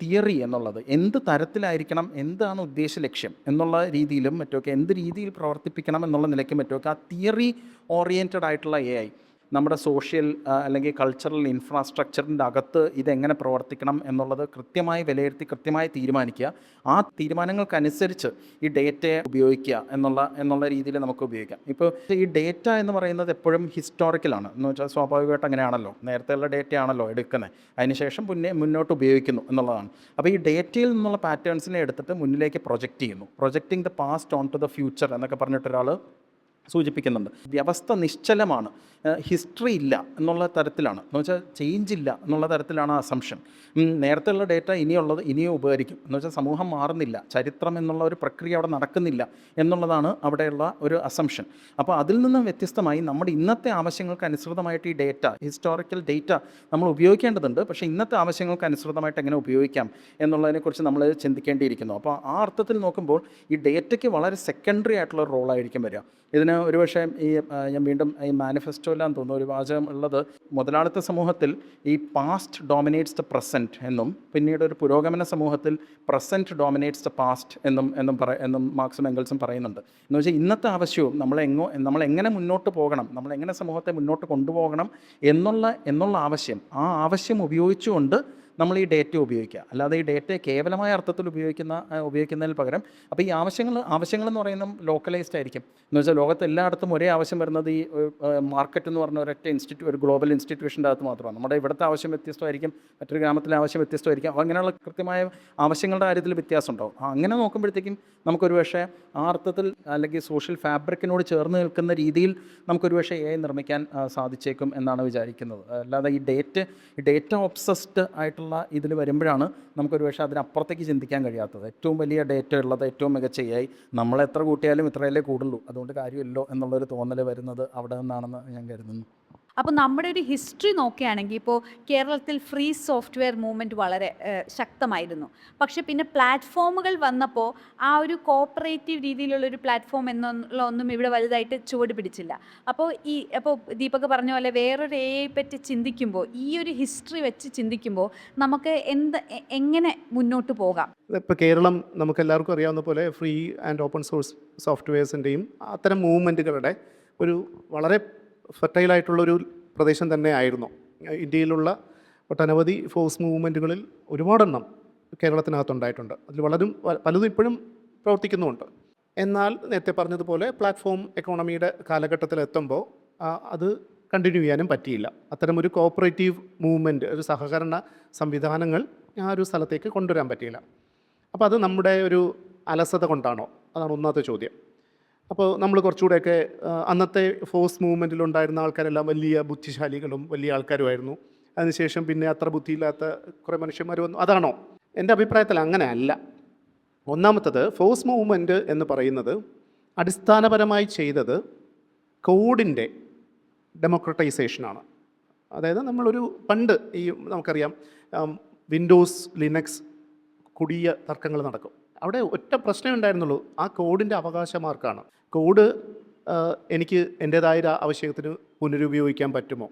Speaker 2: തിയറി എന്നുള്ളത് എന്ത് തരത്തിലായിരിക്കണം, എന്താണ് ഉദ്ദേശ ലക്ഷ്യം എന്നുള്ള രീതിയിലും മറ്റൊക്കെ എന്ത് രീതിയിൽ പ്രവർത്തിപ്പിക്കണം എന്നുള്ള നിലയ്ക്കും മറ്റൊക്കെ ആ തിയറി ഓറിയൻറ്റഡ് ആയിട്ടുള്ള AI നമ്മുടെ സോഷ്യൽ അല്ലെങ്കിൽ കൾച്ചറൽ ഇൻഫ്രാസ്ട്രക്ചറിൻ്റെ അകത്ത് ഇതെങ്ങനെ പ്രവർത്തിക്കണം എന്നുള്ളത് കൃത്യമായി വിലയിരുത്തി കൃത്യമായി തീരുമാനിക്കുക. ആ തീരുമാനങ്ങൾക്കനുസരിച്ച് ഈ ഡേറ്റയെ ഉപയോഗിക്കുക എന്നുള്ള രീതിയിൽ നമുക്ക് ഉപയോഗിക്കാം. ഇപ്പോൾ ഈ ഡേറ്റ എന്ന് പറയുന്നത് എപ്പോഴും ഹിസ്റ്റോറിക്കലാണ് എന്ന് വെച്ചാൽ സ്വാഭാവികമായിട്ട് അങ്ങനെയാണല്ലോ, നേരത്തെയുള്ള ഡേറ്റ ആണല്ലോ എടുക്കുന്നത്, അതിനുശേഷം മുന്നോട്ട് ഉപയോഗിക്കുന്നു എന്നുള്ളതാണ്. അപ്പോൾ ഈ ഡേറ്റയിൽ നിന്നുള്ള പാറ്റേൺസിനെ എടുത്തിട്ട് മുന്നിലേക്ക് പ്രൊജക്റ്റ് ചെയ്യുന്നു. Projecting the past on to the future എന്നൊക്കെ പറഞ്ഞിട്ടൊരാൾ സൂചിപ്പിക്കുന്നുണ്ട്. വ്യവസ്ഥ നിശ്ചലമാണ്, ഹിസ്റ്ററി ഇല്ല എന്നുള്ള തരത്തിലാണ്, എന്ന് വെച്ചാൽ ചേഞ്ച് ഇല്ല എന്നുള്ള തരത്തിലാണ് ആ അസംഷൻ. നേരത്തെയുള്ള ഡേറ്റ ഇനിയും ഉപകരിക്കും എന്ന് വെച്ചാൽ സമൂഹം മാറുന്നില്ല, ചരിത്രം എന്നുള്ള ഒരു പ്രക്രിയ അവിടെ നടക്കുന്നില്ല എന്നുള്ളതാണ് അവിടെയുള്ള ഒരു അസംഷൻ. അപ്പോൾ അതിൽ നിന്ന് വ്യത്യസ്തമായി നമ്മുടെ ഇന്നത്തെ ആവശ്യങ്ങൾക്ക് അനുസൃതമായിട്ട് ഈ ഡേറ്റ, ഹിസ്റ്റോറിക്കൽ ഡേറ്റ നമ്മൾ ഉപയോഗിക്കേണ്ടതുണ്ട്. പക്ഷേ ഇന്നത്തെ ആവശ്യങ്ങൾക്ക് അനുസൃതമായിട്ട് എങ്ങനെ ഉപയോഗിക്കാം എന്നുള്ളതിനെക്കുറിച്ച് നമ്മൾ ചിന്തിക്കേണ്ടിയിരിക്കുന്നു. അപ്പോൾ ആ അർത്ഥത്തിൽ നോക്കുമ്പോൾ ഈ ഡേറ്റയ്ക്ക് വളരെ സെക്കൻഡറി ആയിട്ടുള്ള റോളായിരിക്കും വരിക. ഇതിന് ഒരുപക്ഷെ ഞാൻ വീണ്ടും ഈ മാനിഫെസ്റ്റോയിലാന്ന് തോന്നുന്നു ഒരു വാചകം ഉള്ളത്, മുതലാളിത്ത സമൂഹത്തിൽ ഈ പാസ്റ്റ് ഡോമിനേറ്റ്സ് ദ പ്രസൻറ്റ് എന്നും പിന്നീട് ഒരു പുരോഗമന സമൂഹത്തിൽ പ്രസൻറ്റ് ഡോമിനേറ്റ്സ് ദ പാസ്റ്റ് എന്നും മാർക്സും എംഗൽസും പറയുന്നുണ്ട്. എന്ന് വെച്ചാൽ ഇന്നത്തെ ആവശ്യവും നമ്മളെങ്ങനെ മുന്നോട്ട് പോകണം, നമ്മളെങ്ങനെ സമൂഹത്തെ മുന്നോട്ട് കൊണ്ടുപോകണം എന്നുള്ള ആവശ്യം, ആ ആവശ്യം ഉപയോഗിച്ചുകൊണ്ട് നമ്മൾ ഈ ഡേറ്റ ഉപയോഗിക്കുക. അല്ലാതെ ഈ ഡേറ്റയെ കേവലമായ അർത്ഥത്തിൽ ഉപയോഗിക്കുന്നതിന് പകരം അപ്പോൾ ഈ ആവശ്യങ്ങൾ എന്ന് പറയുന്നത് ലോക്കലൈസ്ഡ് ആയിരിക്കും. എന്ന് വെച്ചാൽ ലോകത്ത് എല്ലായിടത്തും ഒരേ ആവശ്യം വരുന്നത് ഈ മാർക്കറ്റ് എന്ന് പറഞ്ഞ ഒരു ഗ്ലോബൽ ഇൻസ്റ്റിറ്റ്യൂഷൻ്റെ അകത്ത് മാത്രമാണ്. നമ്മുടെ ഇവിടുത്തെ ആവശ്യം വ്യത്യസ്തമായിരിക്കും, മറ്റൊരു ഗ്രാമത്തിലെ ആവശ്യം വ്യത്യസ്തമായിരിക്കും. അപ്പോൾ അങ്ങനെയുള്ള കൃത്യമായ ആവശ്യങ്ങളുടെ കാര്യത്തിൽ വ്യത്യാസം ഉണ്ടാവും. അങ്ങനെ നോക്കുമ്പോഴത്തേക്കും നമുക്കൊരു പക്ഷേ ആ അർത്ഥത്തിൽ അല്ലെങ്കിൽ സോഷ്യൽ ഫാബ്രിക്കിനോട് ചേർന്ന് നിൽക്കുന്ന രീതിയിൽ നമുക്കൊരു പക്ഷേ AI നിർമ്മിക്കാൻ സാധിച്ചേക്കും എന്നാണ് വിചാരിക്കുന്നത്. അല്ലാതെ ഈ ഡേറ്റ ഒബ്സസ്ഡ് ആയിട്ടുള്ള ഇതിൽ വരുമ്പോഴാണ് നമുക്കൊരു പക്ഷേ അതിനപ്പുറത്തേക്ക് ചിന്തിക്കാൻ കഴിയാത്തത്. ഏറ്റവും വലിയ ഡേറ്റ ഉള്ളത് ഏറ്റവും മികച്ച AI, നമ്മളെത്ര കൂട്ടിയാലും ഇത്രയല്ലേ കൂടുള്ളൂ, അതുകൊണ്ട് കാര്യമില്ലല്ലോ എന്നുള്ളൊരു തോന്നൽ വരുന്നത് അവിടെ നിന്നാണെന്ന് ഞാൻ കരുതുന്നു.
Speaker 1: അപ്പോൾ നമ്മുടെ ഒരു ഹിസ്റ്ററി നോക്കുകയാണെങ്കിൽ ഇപ്പോൾ കേരളത്തിൽ ഫ്രീ സോഫ്റ്റ്വെയർ മൂവ്മെൻറ്റ് വളരെ ശക്തമായിരുന്നു. പക്ഷേ പിന്നെ പ്ലാറ്റ്ഫോമുകൾ വന്നപ്പോൾ ആ ഒരു കോപ്പറേറ്റീവ് രീതിയിലുള്ളൊരു പ്ലാറ്റ്ഫോം എന്നുള്ള ഒന്നും ഇവിടെ വലുതായിട്ട് ചുവട് പിടിച്ചില്ല. അപ്പോൾ ദീപക് പറഞ്ഞ പോലെ വേറൊരു AI പറ്റി ചിന്തിക്കുമ്പോൾ, ഈ ഒരു ഹിസ്റ്ററി വെച്ച് ചിന്തിക്കുമ്പോൾ നമുക്ക് എങ്ങനെ മുന്നോട്ട് പോകാം?
Speaker 3: ഇപ്പോൾ കേരളം നമുക്കെല്ലാവർക്കും അറിയാവുന്ന പോലെ ഫ്രീ ആൻഡ് ഓപ്പൺ സോഴ്സ് സോഫ്റ്റ്വെയർസിൻ്റെയും അത്തരം മൂവ്മെൻറ്റുകളുടെ ഒരു വളരെ ഫെർട്ടൈലായിട്ടുള്ളൊരു പ്രദേശം തന്നെ ആയിരുന്നു. ഇന്ത്യയിലുള്ള ഒട്ടനവധി ഫോഴ്സ് മൂവ്മെൻറ്റുകളിൽ ഒരുപാടെണ്ണം കേരളത്തിനകത്തുണ്ടായിട്ടുണ്ട്. അതിൽ പലതും ഇപ്പോഴും പ്രവർത്തിക്കുന്നുമുണ്ട്. എന്നാൽ നേരത്തെ പറഞ്ഞതുപോലെ പ്ലാറ്റ്ഫോം എക്കോണമിയുടെ കാലഘട്ടത്തിലെത്തുമ്പോൾ അത് കണ്ടിന്യൂ ചെയ്യാനും പറ്റിയില്ല. അത്തരമൊരു കോപ്പറേറ്റീവ് മൂവ്മെൻറ്റ്, ഒരു സഹകരണ സംവിധാനങ്ങൾ ആ ഒരു സ്ഥലത്തേക്ക് കൊണ്ടുവരാൻ പറ്റിയില്ല. അപ്പോൾ അത് നമ്മുടെ ഒരു അലസത കൊണ്ടാണോ? അതാണ് ഒന്നാമത്തെ ചോദ്യം. അപ്പോൾ നമ്മൾ കുറച്ചുകൂടെയൊക്കെ അന്നത്തെ ഫോഴ്സ് മൂവ്മെൻറ്റിലുണ്ടായിരുന്ന ആൾക്കാരെല്ലാം വലിയ ബുദ്ധിശാലികളും വലിയ ആൾക്കാരുമായിരുന്നു. അതിനുശേഷം പിന്നെ അത്ര ബുദ്ധിയില്ലാത്ത കുറേ മനുഷ്യന്മാർ വന്നു. അതാണോ? എൻ്റെ അഭിപ്രായത്തിൽ അങ്ങനെ അല്ല. ഒന്നാമത്തത്, ഫോഴ്സ് മൂവ്മെൻറ്റ് എന്ന് പറയുന്നത് അടിസ്ഥാനപരമായി ചെയ്തത് കോഡിൻ്റെ ഡെമോക്രറ്റൈസേഷനാണ്. അതായത് പണ്ട് നമുക്കറിയാം വിൻഡോസ്, ലിനക്സ് കൊടിയ തർക്കങ്ങൾ നടക്കും. അവിടെ ഒറ്റ പ്രശ്നമേ ഉണ്ടായിരുന്നുള്ളൂ, ആ കോഡിൻ്റെ അവകാശമാർക്കാണ്. കോഡ് എനിക്ക് എൻ്റേതായ ആവശ്യത്തിന് പുനരുപയോഗിക്കാൻ പറ്റുമോ,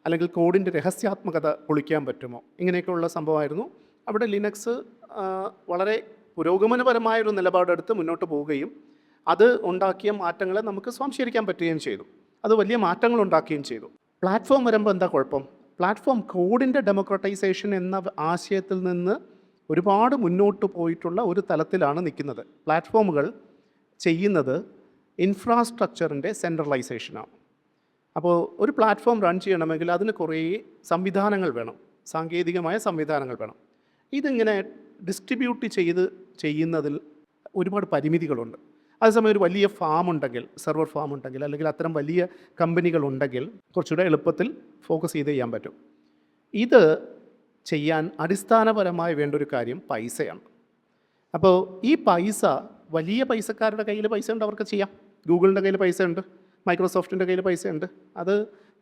Speaker 3: അല്ലെങ്കിൽ കോഡിൻ്റെ രഹസ്യാത്മകത പൊളിക്കാൻ പറ്റുമോ, ഇങ്ങനെയൊക്കെയുള്ള സംഭവമായിരുന്നു. അവിടെ ലിനക്സ് വളരെ പുരോഗമനപരമായൊരു നിലപാടെടുത്ത് മുന്നോട്ട് പോവുകയും അത് ഉണ്ടാക്കിയ മാറ്റങ്ങളെ നമുക്ക് സ്വാംശീകരിക്കാൻ പറ്റുകയും ചെയ്തു. അത് വലിയ മാറ്റങ്ങൾ ഉണ്ടാക്കുകയും ചെയ്തു. പ്ലാറ്റ്ഫോം വരുമ്പോൾ എന്താ കുഴപ്പം? പ്ലാറ്റ്ഫോം കോഡിൻ്റെ ഡെമോക്രറ്റൈസേഷൻ എന്ന ആശയത്തിൽ നിന്ന് ഒരുപാട് മുന്നോട്ട് പോയിട്ടുള്ള ഒരു തലത്തിലാണ് നിൽക്കുന്നത്. പ്ലാറ്റ്ഫോമുകൾ ചെയ്യുന്നത് ഇൻഫ്രാസ്ട്രക്ചറിൻ്റെ സെൻട്രലൈസേഷനാണ്. അപ്പോൾ ഒരു പ്ലാറ്റ്ഫോം റൺ ചെയ്യണമെങ്കിൽ അതിന് കുറേ സംവിധാനങ്ങൾ വേണം, സാങ്കേതികമായ സംവിധാനങ്ങൾ വേണം. ഇതിങ്ങനെ ഡിസ്ട്രിബ്യൂട്ട് ചെയ്യുന്നതിൽ ഒരുപാട് പരിമിതികളുണ്ട്. അതേസമയം ഒരു വലിയ സെർവർ ഫാം ഉണ്ടെങ്കിൽ അല്ലെങ്കിൽ അത്തരം വലിയ കമ്പനികളുണ്ടെങ്കിൽ കുറച്ചുകൂടെ എളുപ്പത്തിൽ ഫോക്കസ് ചെയ്യാൻ പറ്റും. ഇത് ചെയ്യാൻ അടിസ്ഥാനപരമായി വേണ്ട ഒരു കാര്യം പൈസയാണ്. അപ്പോൾ ഈ പൈസ, വലിയ പൈസക്കാരുടെ കയ്യിൽ പൈസ ഉണ്ട്, അവർക്ക് ചെയ്യാം. ഗൂഗിളിൻ്റെ കയ്യിൽ പൈസ ഉണ്ട്, മൈക്രോസോഫ്റ്റിൻ്റെ കയ്യിൽ പൈസ ഉണ്ട്. അത്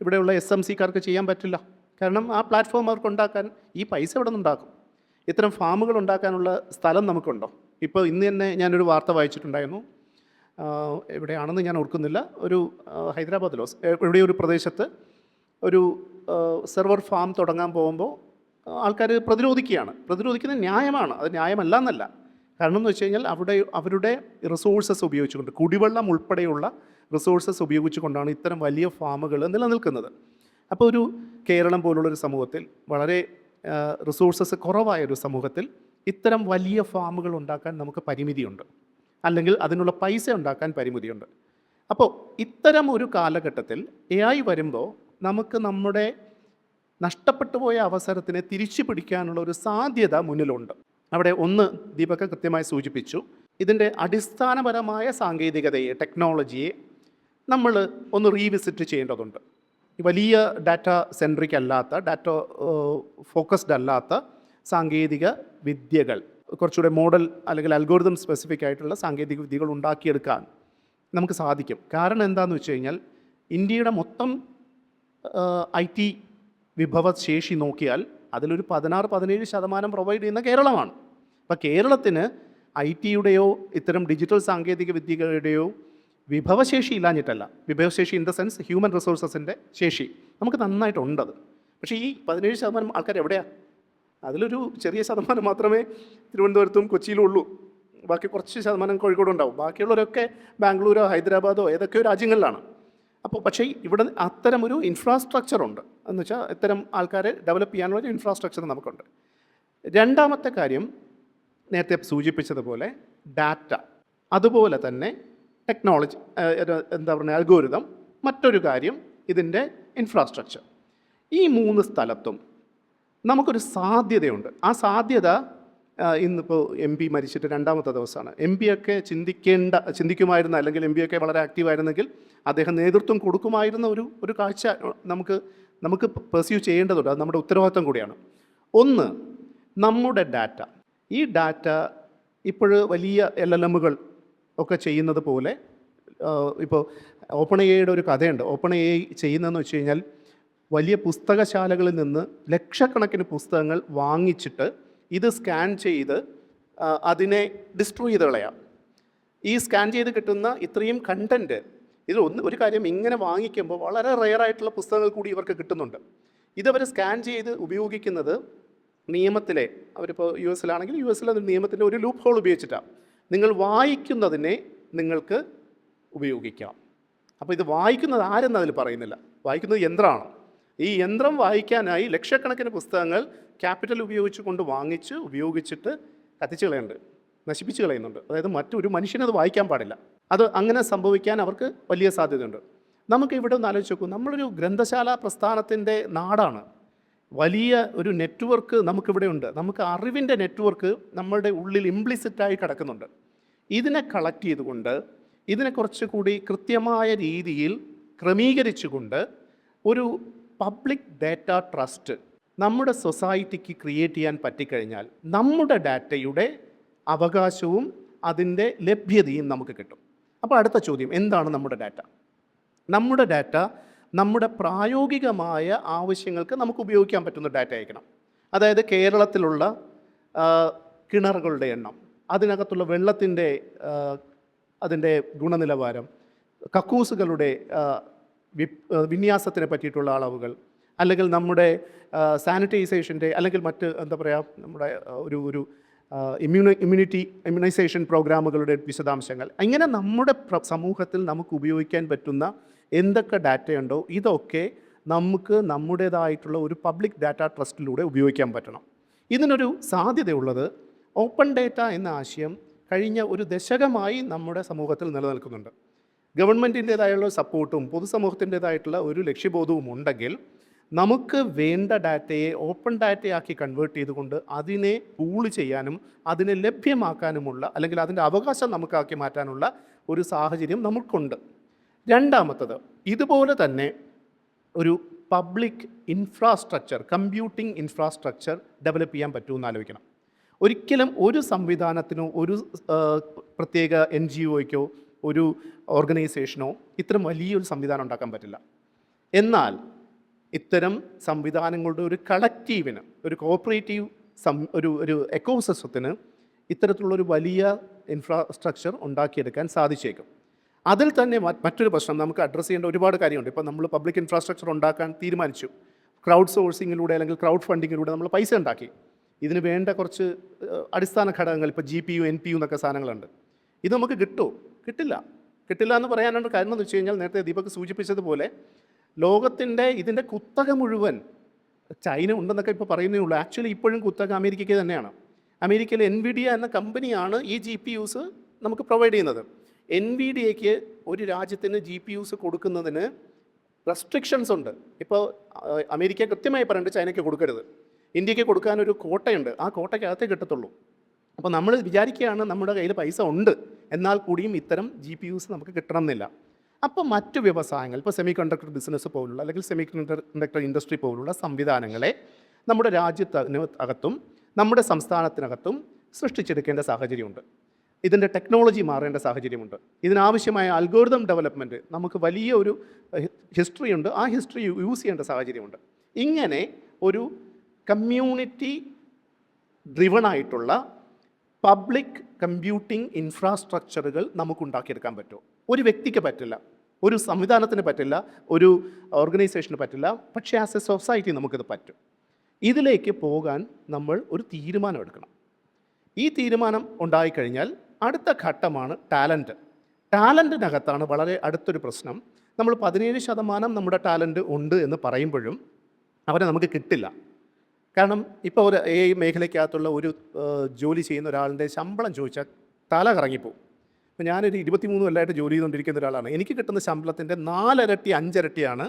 Speaker 3: ഇവിടെയുള്ള SMCക്കാർക്ക് ചെയ്യാൻ പറ്റില്ല. കാരണം ആ പ്ലാറ്റ്ഫോം അവർക്ക് ഉണ്ടാക്കാൻ ഈ പൈസ ഇവിടെ നിന്നുണ്ടാക്കും. ഇത്തരം ഫാമുകൾ ഉണ്ടാക്കാനുള്ള സ്ഥലം നമുക്കുണ്ടോ? ഇപ്പോൾ ഇന്ന് തന്നെ ഞാനൊരു വാർത്ത വായിച്ചിട്ടുണ്ടായിരുന്നു, എവിടെയാണെന്ന് ഞാൻ ഓർക്കുന്നില്ല, ഒരു ഹൈദരാബാദിലോ എവിടെയൊരു പ്രദേശത്ത് ഒരു സെർവർ ഫാം തുടങ്ങാൻ പോകുമ്പോൾ ആൾക്കാർ പ്രതിരോധിക്കുന്നത് ന്യായമാണ്. അത് ന്യായമല്ല എന്നല്ല. കാരണം എന്ന് വെച്ച് കഴിഞ്ഞാൽ അവരുടെ റിസോഴ്സസ് ഉപയോഗിച്ചുകൊണ്ട്, കുടിവെള്ളം ഉൾപ്പെടെയുള്ള റിസോഴ്സസ് ഉപയോഗിച്ചുകൊണ്ടാണ് ഇത്തരം വലിയ ഫാമുകൾ നിലനിൽക്കുന്നത്. അപ്പോൾ ഒരു കേരളം പോലുള്ളൊരു സമൂഹത്തിൽ വളരെ റിസോഴ്സസ് കുറവായ ഒരു സമൂഹത്തിൽ ഇത്തരം വലിയ ഫാമുകൾ ഉണ്ടാക്കാൻ നമുക്ക് പരിമിതിയുണ്ട്, അല്ലെങ്കിൽ അതിനുള്ള പൈസ ഉണ്ടാക്കാൻ പരിമിതിയുണ്ട്. അപ്പോൾ ഇത്തരം ഒരു കാലഘട്ടത്തിൽ AI വരുമ്പോൾ നമുക്ക് നമ്മുടെ നഷ്ടപ്പെട്ടു പോയ അവസരത്തിനെ തിരിച്ചു പിടിക്കാനുള്ള ഒരു സാധ്യത മുന്നിലുണ്ട്. അവിടെ ഒന്ന് ദീപക കൃത്യമായി സൂചിപ്പിച്ചു, ഇതിൻ്റെ അടിസ്ഥാനപരമായ സാങ്കേതികതയെ, ടെക്നോളജിയെ നമ്മൾ ഒന്ന് റീവിസിറ്റ് ചെയ്യേണ്ടതുണ്ട്. ഈ വലിയ ഡാറ്റ സെൻട്രിക് അല്ലാത്ത, ഡാറ്റ ഫോക്കസ്ഡ് അല്ലാത്ത സാങ്കേതിക വിദ്യകൾ, കുറച്ചുകൂടെ മോഡൽ അല്ലെങ്കിൽ അൽഗോരിതം സ്പെസിഫിക് ആയിട്ടുള്ള സാങ്കേതിക വിദ്യകൾ ഉണ്ടാക്കിയെടുക്കാൻ നമുക്ക് സാധിക്കും. കാരണം എന്താണെന്ന് വെച്ച് കഴിഞ്ഞാൽ ഇന്ത്യയുടെ മൊത്തം IT വിഭവശേഷി നോക്കിയാൽ അതിലൊരു 16-17% പ്രൊവൈഡ് ചെയ്യുന്ന കേരളമാണ്. അപ്പോൾ കേരളത്തിന് IT-യുടെയോ ഇത്തരം ഡിജിറ്റൽ സാങ്കേതിക വിദ്യകളുടെയോ വിഭവശേഷി ഇല്ലാഞ്ഞിട്ടല്ല, വിഭവശേഷി ഇൻ ദ സെൻസ് ഹ്യൂമൻ റിസോഴ്സസിൻ്റെ ശേഷി നമുക്ക് നന്നായിട്ടുണ്ടത്. പക്ഷേ ഈ 17% ആൾക്കാർ എവിടെയാണ്? അതിലൊരു ചെറിയ ശതമാനം മാത്രമേ തിരുവനന്തപുരത്തും കൊച്ചിയിലും ഉള്ളൂ. ബാക്കി കുറച്ച് ശതമാനം കോഴിക്കോടുണ്ടാവും. ബാക്കിയുള്ളവരൊക്കെ ബാംഗ്ലൂരോ ഹൈദരാബാദോ ഏതൊക്കെയോ രാജ്യങ്ങളിലാണ്. അപ്പോൾ പക്ഷേ ഇവിടെ അത്തരമൊരു ഇൻഫ്രാസ്ട്രക്ചർ ഉണ്ട്, എന്ന് വെച്ചാൽ ഇത്തരം ആൾക്കാരെ ഡെവലപ്പ് ചെയ്യാനുള്ള ഒരു ഇൻഫ്രാസ്ട്രക്ചർ നമുക്കുണ്ട്. രണ്ടാമത്തെ കാര്യം നേരത്തെ സൂചിപ്പിച്ചതുപോലെ ഡാറ്റ, അതുപോലെ തന്നെ ടെക്നോളജി, എന്താ പറയുക, അൽഗോരിതം. മറ്റൊരു കാര്യം ഇതിൻ്റെ ഇൻഫ്രാസ്ട്രക്ചർ. ഈ 3 സ്ഥലത്തും നമുക്കൊരു സാധ്യതയുണ്ട്. ആ സാധ്യത ഇന്നിപ്പോൾ MP മരിച്ചിട്ട് 2ാമത്തെ ദിവസമാണ്. MP ഒക്കെ ചിന്തിക്കുമായിരുന്ന, അല്ലെങ്കിൽ MP ഒക്കെ വളരെ ആക്റ്റീവായിരുന്നെങ്കിൽ അദ്ദേഹം നേതൃത്വം കൊടുക്കുമായിരുന്ന ഒരു കാഴ്ച നമുക്ക് പെർസ്യൂ ചെയ്യേണ്ടതുണ്ട്. അത് നമ്മുടെ ഉത്തരവാദിത്വം കൂടിയാണ്. ഒന്ന്, നമ്മുടെ ഡാറ്റ. ഈ ഡാറ്റ ഇപ്പോൾ വലിയ LLMകൾ ഒക്കെ ചെയ്യുന്നത് പോലെ, ഇപ്പോൾ OpenAIയുടെ ഒരു കഥയുണ്ട്. OpenAI ചെയ്യുന്നതെന്ന് വെച്ച് കഴിഞ്ഞാൽ വലിയ പുസ്തകശാലകളിൽ നിന്ന് ലക്ഷക്കണക്കിന് പുസ്തകങ്ങൾ വാങ്ങിച്ചിട്ട് ഇത് സ്കാൻ ചെയ്ത് അതിനെ ഡിസ്ട്രോയ് ചെയ്ത് കളയാം. ഈ സ്കാൻ ചെയ്ത് കിട്ടുന്ന ഇത്രയും കണ്ടൻറ്റ്, ഒരു കാര്യം, ഇങ്ങനെ വാങ്ങിക്കുമ്പോൾ വളരെ റെയറായിട്ടുള്ള പുസ്തകങ്ങൾ കൂടി ഇവർക്ക് കിട്ടുന്നുണ്ട്. ഇതവർ സ്കാൻ ചെയ്ത് ഉപയോഗിക്കുന്നത് നിയമത്തിലെ, അവരിപ്പോൾ US-ലാണെങ്കിൽ US-ലെ നിയമത്തിൻ്റെ ഒരു ലൂപ്പ് ഹോൾ ഉപയോഗിച്ചിട്ടാണ്. നിങ്ങൾ വായിക്കുന്നതിനെ നിങ്ങൾക്ക് ഉപയോഗിക്കാം. അപ്പോൾ ഇത് വായിക്കുന്നത് ആരെന്ന് അതിൽ പറയുന്നില്ല, വായിക്കുന്നത് യന്ത്രമാണ്. ഈ യന്ത്രം വായിക്കാനായി ലക്ഷക്കണക്കിന് പുസ്തകങ്ങൾ ക്യാപിറ്റൽ ഉപയോഗിച്ച് ഉപയോഗിച്ചിട്ട് കത്തിച്ച് കളയുന്നുണ്ട്, നശിപ്പിച്ച് കളയുന്നുണ്ട്. അതായത് മറ്റൊരു മനുഷ്യനത് വായിക്കാൻ പാടില്ല. അത് അങ്ങനെ സംഭവിക്കാൻ അവർക്ക് വലിയ സാധ്യതയുണ്ട്. നമുക്ക് ഇവിടെ ഒന്ന് ആലോചിച്ച് നോക്കൂ, നമ്മളൊരു ഗ്രന്ഥശാല പ്രസ്ഥാനത്തിൻ്റെ നാടാണ്. വലിയ ഒരു നെറ്റ്വർക്ക് നമുക്കിവിടെ ഉണ്ട്. നമുക്ക് അറിവിൻ്റെ നെറ്റ്വർക്ക് നമ്മളുടെ ഉള്ളിൽ ഇംപ്ലിസിറ്റായി കിടക്കുന്നുണ്ട്. ഇതിനെ കളക്ട് ചെയ്തുകൊണ്ട്, ഇതിനെ കുറച്ചുകൂടി കൃത്യമായ രീതിയിൽ ക്രമീകരിച്ചുകൊണ്ട് ഒരു പബ്ലിക് ഡാറ്റ ട്രസ്റ്റ് നമ്മുടെ സൊസൈറ്റിക്ക് ക്രിയേറ്റ് ചെയ്യാൻ പറ്റിക്കഴിഞ്ഞാൽ നമ്മുടെ ഡാറ്റയുടെ അവകാശവും അതിൻ്റെ ലഭ്യതയും നമുക്ക് കിട്ടും. അപ്പോൾ അടുത്ത ചോദ്യം, എന്താണ് നമ്മുടെ ഡാറ്റ? നമ്മുടെ ഡാറ്റ നമ്മുടെ പ്രായോഗികമായ ആവശ്യങ്ങൾക്ക് നമുക്ക് ഉപയോഗിക്കാൻ പറ്റുന്ന ഡാറ്റ ആയിരിക്കണം. അതായത് കേരളത്തിലുള്ള കിണറുകളുടെ എണ്ണം, അതിനകത്തുള്ള വെള്ളത്തിൻ്റെ അതിൻ്റെ ഗുണനിലവാരം, കക്കൂസുകളുടെ വിന്യാസത്തിനെ പറ്റിയിട്ടുള്ള അളവുകൾ, അല്ലെങ്കിൽ നമ്മുടെ സാനിറ്റൈസേഷൻ്റെ, അല്ലെങ്കിൽ മറ്റ് എന്താ പറയുക, നമ്മുടെ ഒരു ഇമ്മ്യൂണൈസേഷൻ പ്രോഗ്രാമുകളുടെ വിശദാംശങ്ങൾ, ഇങ്ങനെ നമ്മുടെ സമൂഹത്തിൽ നമുക്ക് ഉപയോഗിക്കാൻ പറ്റുന്ന എന്തൊക്കെ ഡാറ്റയുണ്ടോ ഇതൊക്കെ നമുക്ക് നമ്മുടേതായിട്ടുള്ള ഒരു പബ്ലിക് ഡാറ്റ ട്രസ്റ്റിലൂടെ ഉപയോഗിക്കാൻ പറ്റണം. ഇതിനൊരു സാധ്യതയുള്ളത് ഓപ്പൺ ഡാറ്റ എന്ന ആശയം കഴിഞ്ഞ ഒരു ദശകമായി നമ്മുടെ സമൂഹത്തിൽ നിലനിൽക്കുന്നുണ്ട്. ഗവൺമെൻറ്റിൻ്റേതായുള്ള സപ്പോർട്ടും പൊതുസമൂഹത്തിൻ്റേതായിട്ടുള്ള ഒരു ലക്ഷ്യബോധവും ഉണ്ടെങ്കിൽ നമുക്ക് വേണ്ട ഡാറ്റയെ ഓപ്പൺ ഡാറ്റയാക്കി കൺവേർട്ട് ചെയ്തുകൊണ്ട് അതിനെ പൂൾ ചെയ്യാനും അതിനെ ലഭ്യമാക്കാനുമുള്ള, അല്ലെങ്കിൽ അതിൻ്റെ അവകാശം നമുക്കാക്കി മാറ്റാനുള്ള ഒരു സാഹചര്യം നമുക്കുണ്ട്. രണ്ടാമത്തത്, ഇതുപോലെ തന്നെ ഒരു public infrastructure, computing infrastructure develop ചെയ്യാൻ പറ്റുമെന്ന് ആലോചിക്കണം. ഒരിക്കലും ഒരു സംവിധാനത്തിനോ ഒരു പ്രത്യേക NGOയ്ക്കോ ഒരു ഓർഗനൈസേഷനോ ഇത്തരം വലിയൊരു സംവിധാനം ഉണ്ടാക്കാൻ പറ്റില്ല. എന്നാൽ ഇത്തരം സംവിധാനങ്ങളുടെ ഒരു കളക്റ്റീവിന്, ഒരു കോഓപ്പറേറ്റീവ് ഒരു എക്കോസിസ്റ്റത്തിന് ഇത്തരത്തിലുള്ളൊരു വലിയ ഇൻഫ്രാസ്ട്രക്ചർ ഉണ്ടാക്കിയെടുക്കാൻ സാധിച്ചേക്കും. അതിൽ തന്നെ മറ്റൊരു പ്രശ്നം നമുക്ക് അഡ്രസ്സ് ചെയ്യേണ്ട ഒരുപാട് കാര്യമുണ്ട്. ഇപ്പോൾ നമ്മൾ പബ്ലിക് ഇൻഫ്രാസ്ട്രക്ചർ ഉണ്ടാക്കാൻ തീരുമാനിച്ചു, ക്രൗഡ് സോഴ്സിങ്ങിലൂടെ അല്ലെങ്കിൽ ക്രൗഡ് ഫണ്ടിങ്ങിലൂടെ നമ്മൾ പൈസ ഉണ്ടാക്കി. ഇതിന് വേണ്ട കുറച്ച് അടിസ്ഥാന ഘടകങ്ങൾ, ഇപ്പോൾ GPU NPU എന്നൊക്കെ സാധനങ്ങളുണ്ട്. ഇത് നമുക്ക് കിട്ടില്ല എന്ന് പറയാനുള്ള കാരണം എന്ന് വെച്ച് കഴിഞ്ഞാൽ, നേരത്തെ ദീപക് സൂചിപ്പിച്ചതുപോലെ ലോകത്തിൻ്റെ ഇതിൻ്റെ കുത്തക മുഴുവൻ ചൈന ഉണ്ടെന്നൊക്കെ ഇപ്പോൾ പറയുന്നേ ഉള്ളൂ. ആക്ച്വലി ഇപ്പോഴും കുത്തക അമേരിക്കയ്ക്ക് തന്നെയാണ്. അമേരിക്കയിൽ എൻവിഡിയ എന്ന കമ്പനിയാണ് ഈ GPUs നമുക്ക് പ്രൊവൈഡ് ചെയ്യുന്നത്. എൻവിഡിയയ്ക്ക് ഒരു രാജ്യത്തിന് GPUs കൊടുക്കുന്നതിന് റെസ്ട്രിക്ഷൻസ് ഉണ്ട്. ഇപ്പോൾ അമേരിക്ക കൃത്യമായി പറയുന്നുണ്ട് ചൈനയ്ക്ക് കൊടുക്കരുത്, ഇന്ത്യക്ക് കൊടുക്കാനൊരു കോട്ടയുണ്ട്, ആ കോട്ടയ്ക്കകത്തേ കിട്ടത്തുള്ളൂ. അപ്പോൾ നമ്മൾ വിചാരിക്കുകയാണ് നമ്മുടെ കയ്യിൽ പൈസ ഉണ്ട്, എന്നാൽ കൂടിയും ഇത്തരം GPUs നമുക്ക് കിട്ടണം എന്നില്ല. അപ്പോൾ മറ്റു വ്യവസായങ്ങൾ, ഇപ്പോൾ സെമി കണ്ടക്ടർ ബിസിനസ് പോലുള്ള അല്ലെങ്കിൽ സെമി കണ്ടക്ടർ ഇൻഡസ്ട്രി പോലുള്ള സംവിധാനങ്ങളെ നമ്മുടെ രാജ്യത്തിനകത്തും നമ്മുടെ സംസ്ഥാനത്തിനകത്തും സൃഷ്ടിച്ചെടുക്കേണ്ട സാഹചര്യമുണ്ട്. ഇതിൻ്റെ ടെക്നോളജി മാറേണ്ട സാഹചര്യമുണ്ട്. ഇതിനാവശ്യമായ അൽഗോരിതം ഡെവലപ്മെൻറ്റ് നമുക്ക് വലിയ ഒരു ഹിസ്റ്ററി ഉണ്ട്, ആ ഹിസ്റ്ററി യൂസ് ചെയ്യേണ്ട സാഹചര്യമുണ്ട്. ഇങ്ങനെ ഒരു കമ്മ്യൂണിറ്റി ഡ്രിവൺ ആയിട്ടുള്ള പബ്ലിക് കമ്പ്യൂട്ടിംഗ് ഇൻഫ്രാസ്ട്രക്ചറുകൾ നമുക്കുണ്ടാക്കിയെടുക്കാൻ പറ്റുമോ? ഒരു വ്യക്തിക്ക് പറ്റില്ല, ഒരു സംവിധാനത്തിന് പറ്റില്ല, ഒരു ഓർഗനൈസേഷന് പറ്റില്ല, പക്ഷേ ആസ് എ സൊസൈറ്റി നമുക്കിത് പറ്റും. ഇതിലേക്ക് പോകാൻ നമ്മൾ ഒരു തീരുമാനം എടുക്കണം. ഈ തീരുമാനം ഉണ്ടായിക്കഴിഞ്ഞാൽ അടുത്ത ഘട്ടമാണ് ടാലൻറ്റ്. ടാലൻറ്റിനകത്താണ് വളരെ അടുത്തൊരു പ്രശ്നം. നമ്മൾ 17% നമ്മുടെ ടാലൻറ്റ് ഉണ്ട് എന്ന് പറയുമ്പോഴും അവരെ നമുക്ക് കിട്ടില്ല. കാരണം ഇപ്പോൾ ഒരു AI മേഖലയ്ക്കകത്തുള്ള ഒരു ജോലി ചെയ്യുന്ന ഒരാളുടെ ശമ്പളം ചോദിച്ചാൽ തല കറങ്ങിപ്പോവും. ഇപ്പോൾ ഞാനൊരു 23 കൊല്ലമായിട്ട് ജോലി ചെയ്തുകൊണ്ടിരിക്കുന്ന ഒരാളാണ്. എനിക്ക് കിട്ടുന്ന ശമ്പളത്തിൻ്റെ 4 ഇരട്ടി 5 ഇരട്ടിയാണ്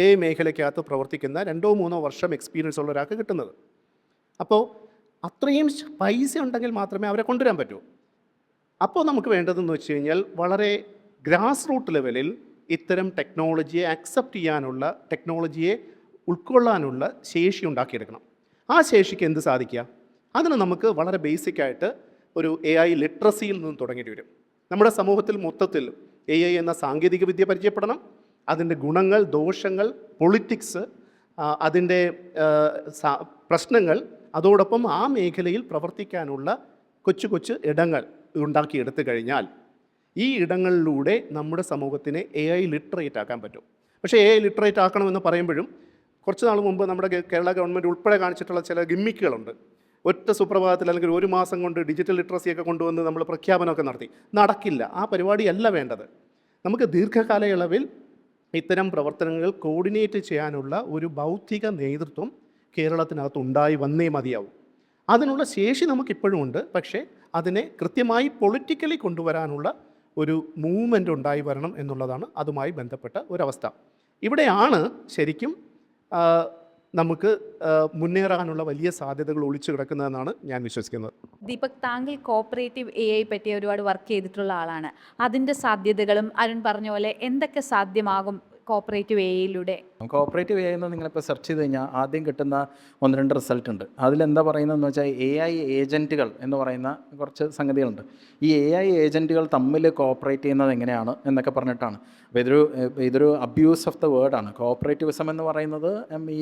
Speaker 3: AI മേഖലയ്ക്കകത്ത് പ്രവർത്തിക്കുന്ന 2-3 വർഷം എക്സ്പീരിയൻസ് ഉള്ള ഒരാൾക്ക് കിട്ടുന്നത്. അപ്പോൾ അത്രയും പൈസ ഉണ്ടെങ്കിൽ മാത്രമേ അവരെ കൊണ്ടുവരാൻ പറ്റൂ. അപ്പോൾ നമുക്ക് വേണ്ടതെന്ന് വെച്ച് കഴിഞ്ഞാൽ വളരെ ഗ്രാസ് റൂട്ട് ലെവലിൽ ഇത്തരം ടെക്നോളജിയെ അക്സെപ്റ്റ് ചെയ്യാനുള്ള, ടെക്നോളജിയെ ഉൾക്കൊള്ളാനുള്ള ശേഷി ഉണ്ടാക്കിയെടുക്കണം. ആ ശേഷിക്ക് എന്ത് സാധിക്കുക? അതിന് നമുക്ക് വളരെ ബേസിക്കായിട്ട് ഒരു AI ലിറ്ററസിയിൽ നിന്ന് തുടങ്ങേണ്ടി വരും. നമ്മുടെ സമൂഹത്തിൽ മൊത്തത്തിൽ AI എന്ന സാങ്കേതിക വിദ്യ പരിചയപ്പെടണം. അതിൻ്റെ ഗുണങ്ങൾ, ദോഷങ്ങൾ, പൊളിറ്റിക്സ്, അതിൻ്റെ പ്രശ്നങ്ങൾ, അതോടൊപ്പം ആ മേഖലയിൽ പ്രവർത്തിക്കാനുള്ള കൊച്ചു കൊച്ചു ഇടങ്ങൾ ഉണ്ടാക്കിയെടുത്തു കഴിഞ്ഞാൽ ഈ ഇടങ്ങളിലൂടെ നമ്മുടെ സമൂഹത്തിനെ AI ലിറ്ററേറ്റ് ആക്കാൻ പറ്റും. പക്ഷേ AI ലിറ്ററേറ്റ് ആക്കണമെന്ന് പറയുമ്പോഴും കുറച്ച് നാൾ മുമ്പ് നമ്മുടെ കേരള ഗവൺമെൻറ് ഉൾപ്പെടെ കാണിച്ചിട്ടുള്ള ചില ഗിമ്മിക്കുകളുണ്ട്. ഒറ്റ സുപ്രഭാതത്തിൽ അല്ലെങ്കിൽ ഒരു മാസം കൊണ്ട് ഡിജിറ്റൽ ലിറ്ററസിയൊക്കെ കൊണ്ടുവന്ന് നമ്മൾ പ്രഖ്യാപനമൊക്കെ നടത്തി. നടക്കില്ല, ആ പരിപാടിയല്ല വേണ്ടത്. നമുക്ക് ദീർഘകാലയളവിൽ ഇത്തരം പ്രവർത്തനങ്ങൾ കോർഡിനേറ്റ് ചെയ്യാനുള്ള ഒരു ബൗദ്ധിക നേതൃത്വം കേരളത്തിനകത്ത് ഉണ്ടായി വന്നേ മതിയാവും. അതിനുള്ള ശേഷി നമുക്കിപ്പോഴും ഉണ്ട്. പക്ഷേ അതിനെ കൃത്യമായി പൊളിറ്റിക്കലി കൊണ്ടുവരാനുള്ള ഒരു മൂവ്മെൻ്റ് ഉണ്ടായി വരണം എന്നുള്ളതാണ് അതുമായി ബന്ധപ്പെട്ട ഒരവസ്ഥ. ഇവിടെയാണ് ശരിക്കും നമുക്ക് മുന്നേറാനുള്ള വലിയ സാധ്യതകൾ ഒളിച്ചു കിടക്കുന്നതെന്നാണ് ഞാൻ വിശ്വസിക്കുന്നത്.
Speaker 1: ദീപക്, താങ്കൾ കോപ്പറേറ്റീവ് AI പറ്റി ഒരുപാട് വർക്ക് ചെയ്തിട്ടുള്ള ആളാണ്. അതിൻ്റെ സാധ്യതകളും അരുൺ പറഞ്ഞ പോലെ എന്തൊക്കെ സാധ്യമാകും കോപ്പറേറ്റീവ് AIയിലൂടെ?
Speaker 2: കോപ്പറേറ്റീവ് AI എന്ന് നിങ്ങളിപ്പോൾ സെർച്ച് ചെയ്ത് കഴിഞ്ഞാൽ ആദ്യം കിട്ടുന്ന 1-2 റിസൾട്ട് ഉണ്ട്. അതിലെന്താ പറയുന്നതെന്ന് വെച്ചാൽ AI ഏജൻറ്റുകൾ എന്ന് പറയുന്ന കുറച്ച് സംഗതികളുണ്ട്. ഈ AI ഏജൻറ്റുകൾ തമ്മിൽ കോപ്പറേറ്റ് ചെയ്യുന്നത് എങ്ങനെയാണ് എന്നൊക്കെ പറഞ്ഞിട്ടാണ്. അപ്പോൾ ഇതൊരു അബ്യൂസ് ഓഫ് ദ വേർഡാണ്. കോപ്പറേറ്റിവിസം എന്ന് പറയുന്നത് ഈ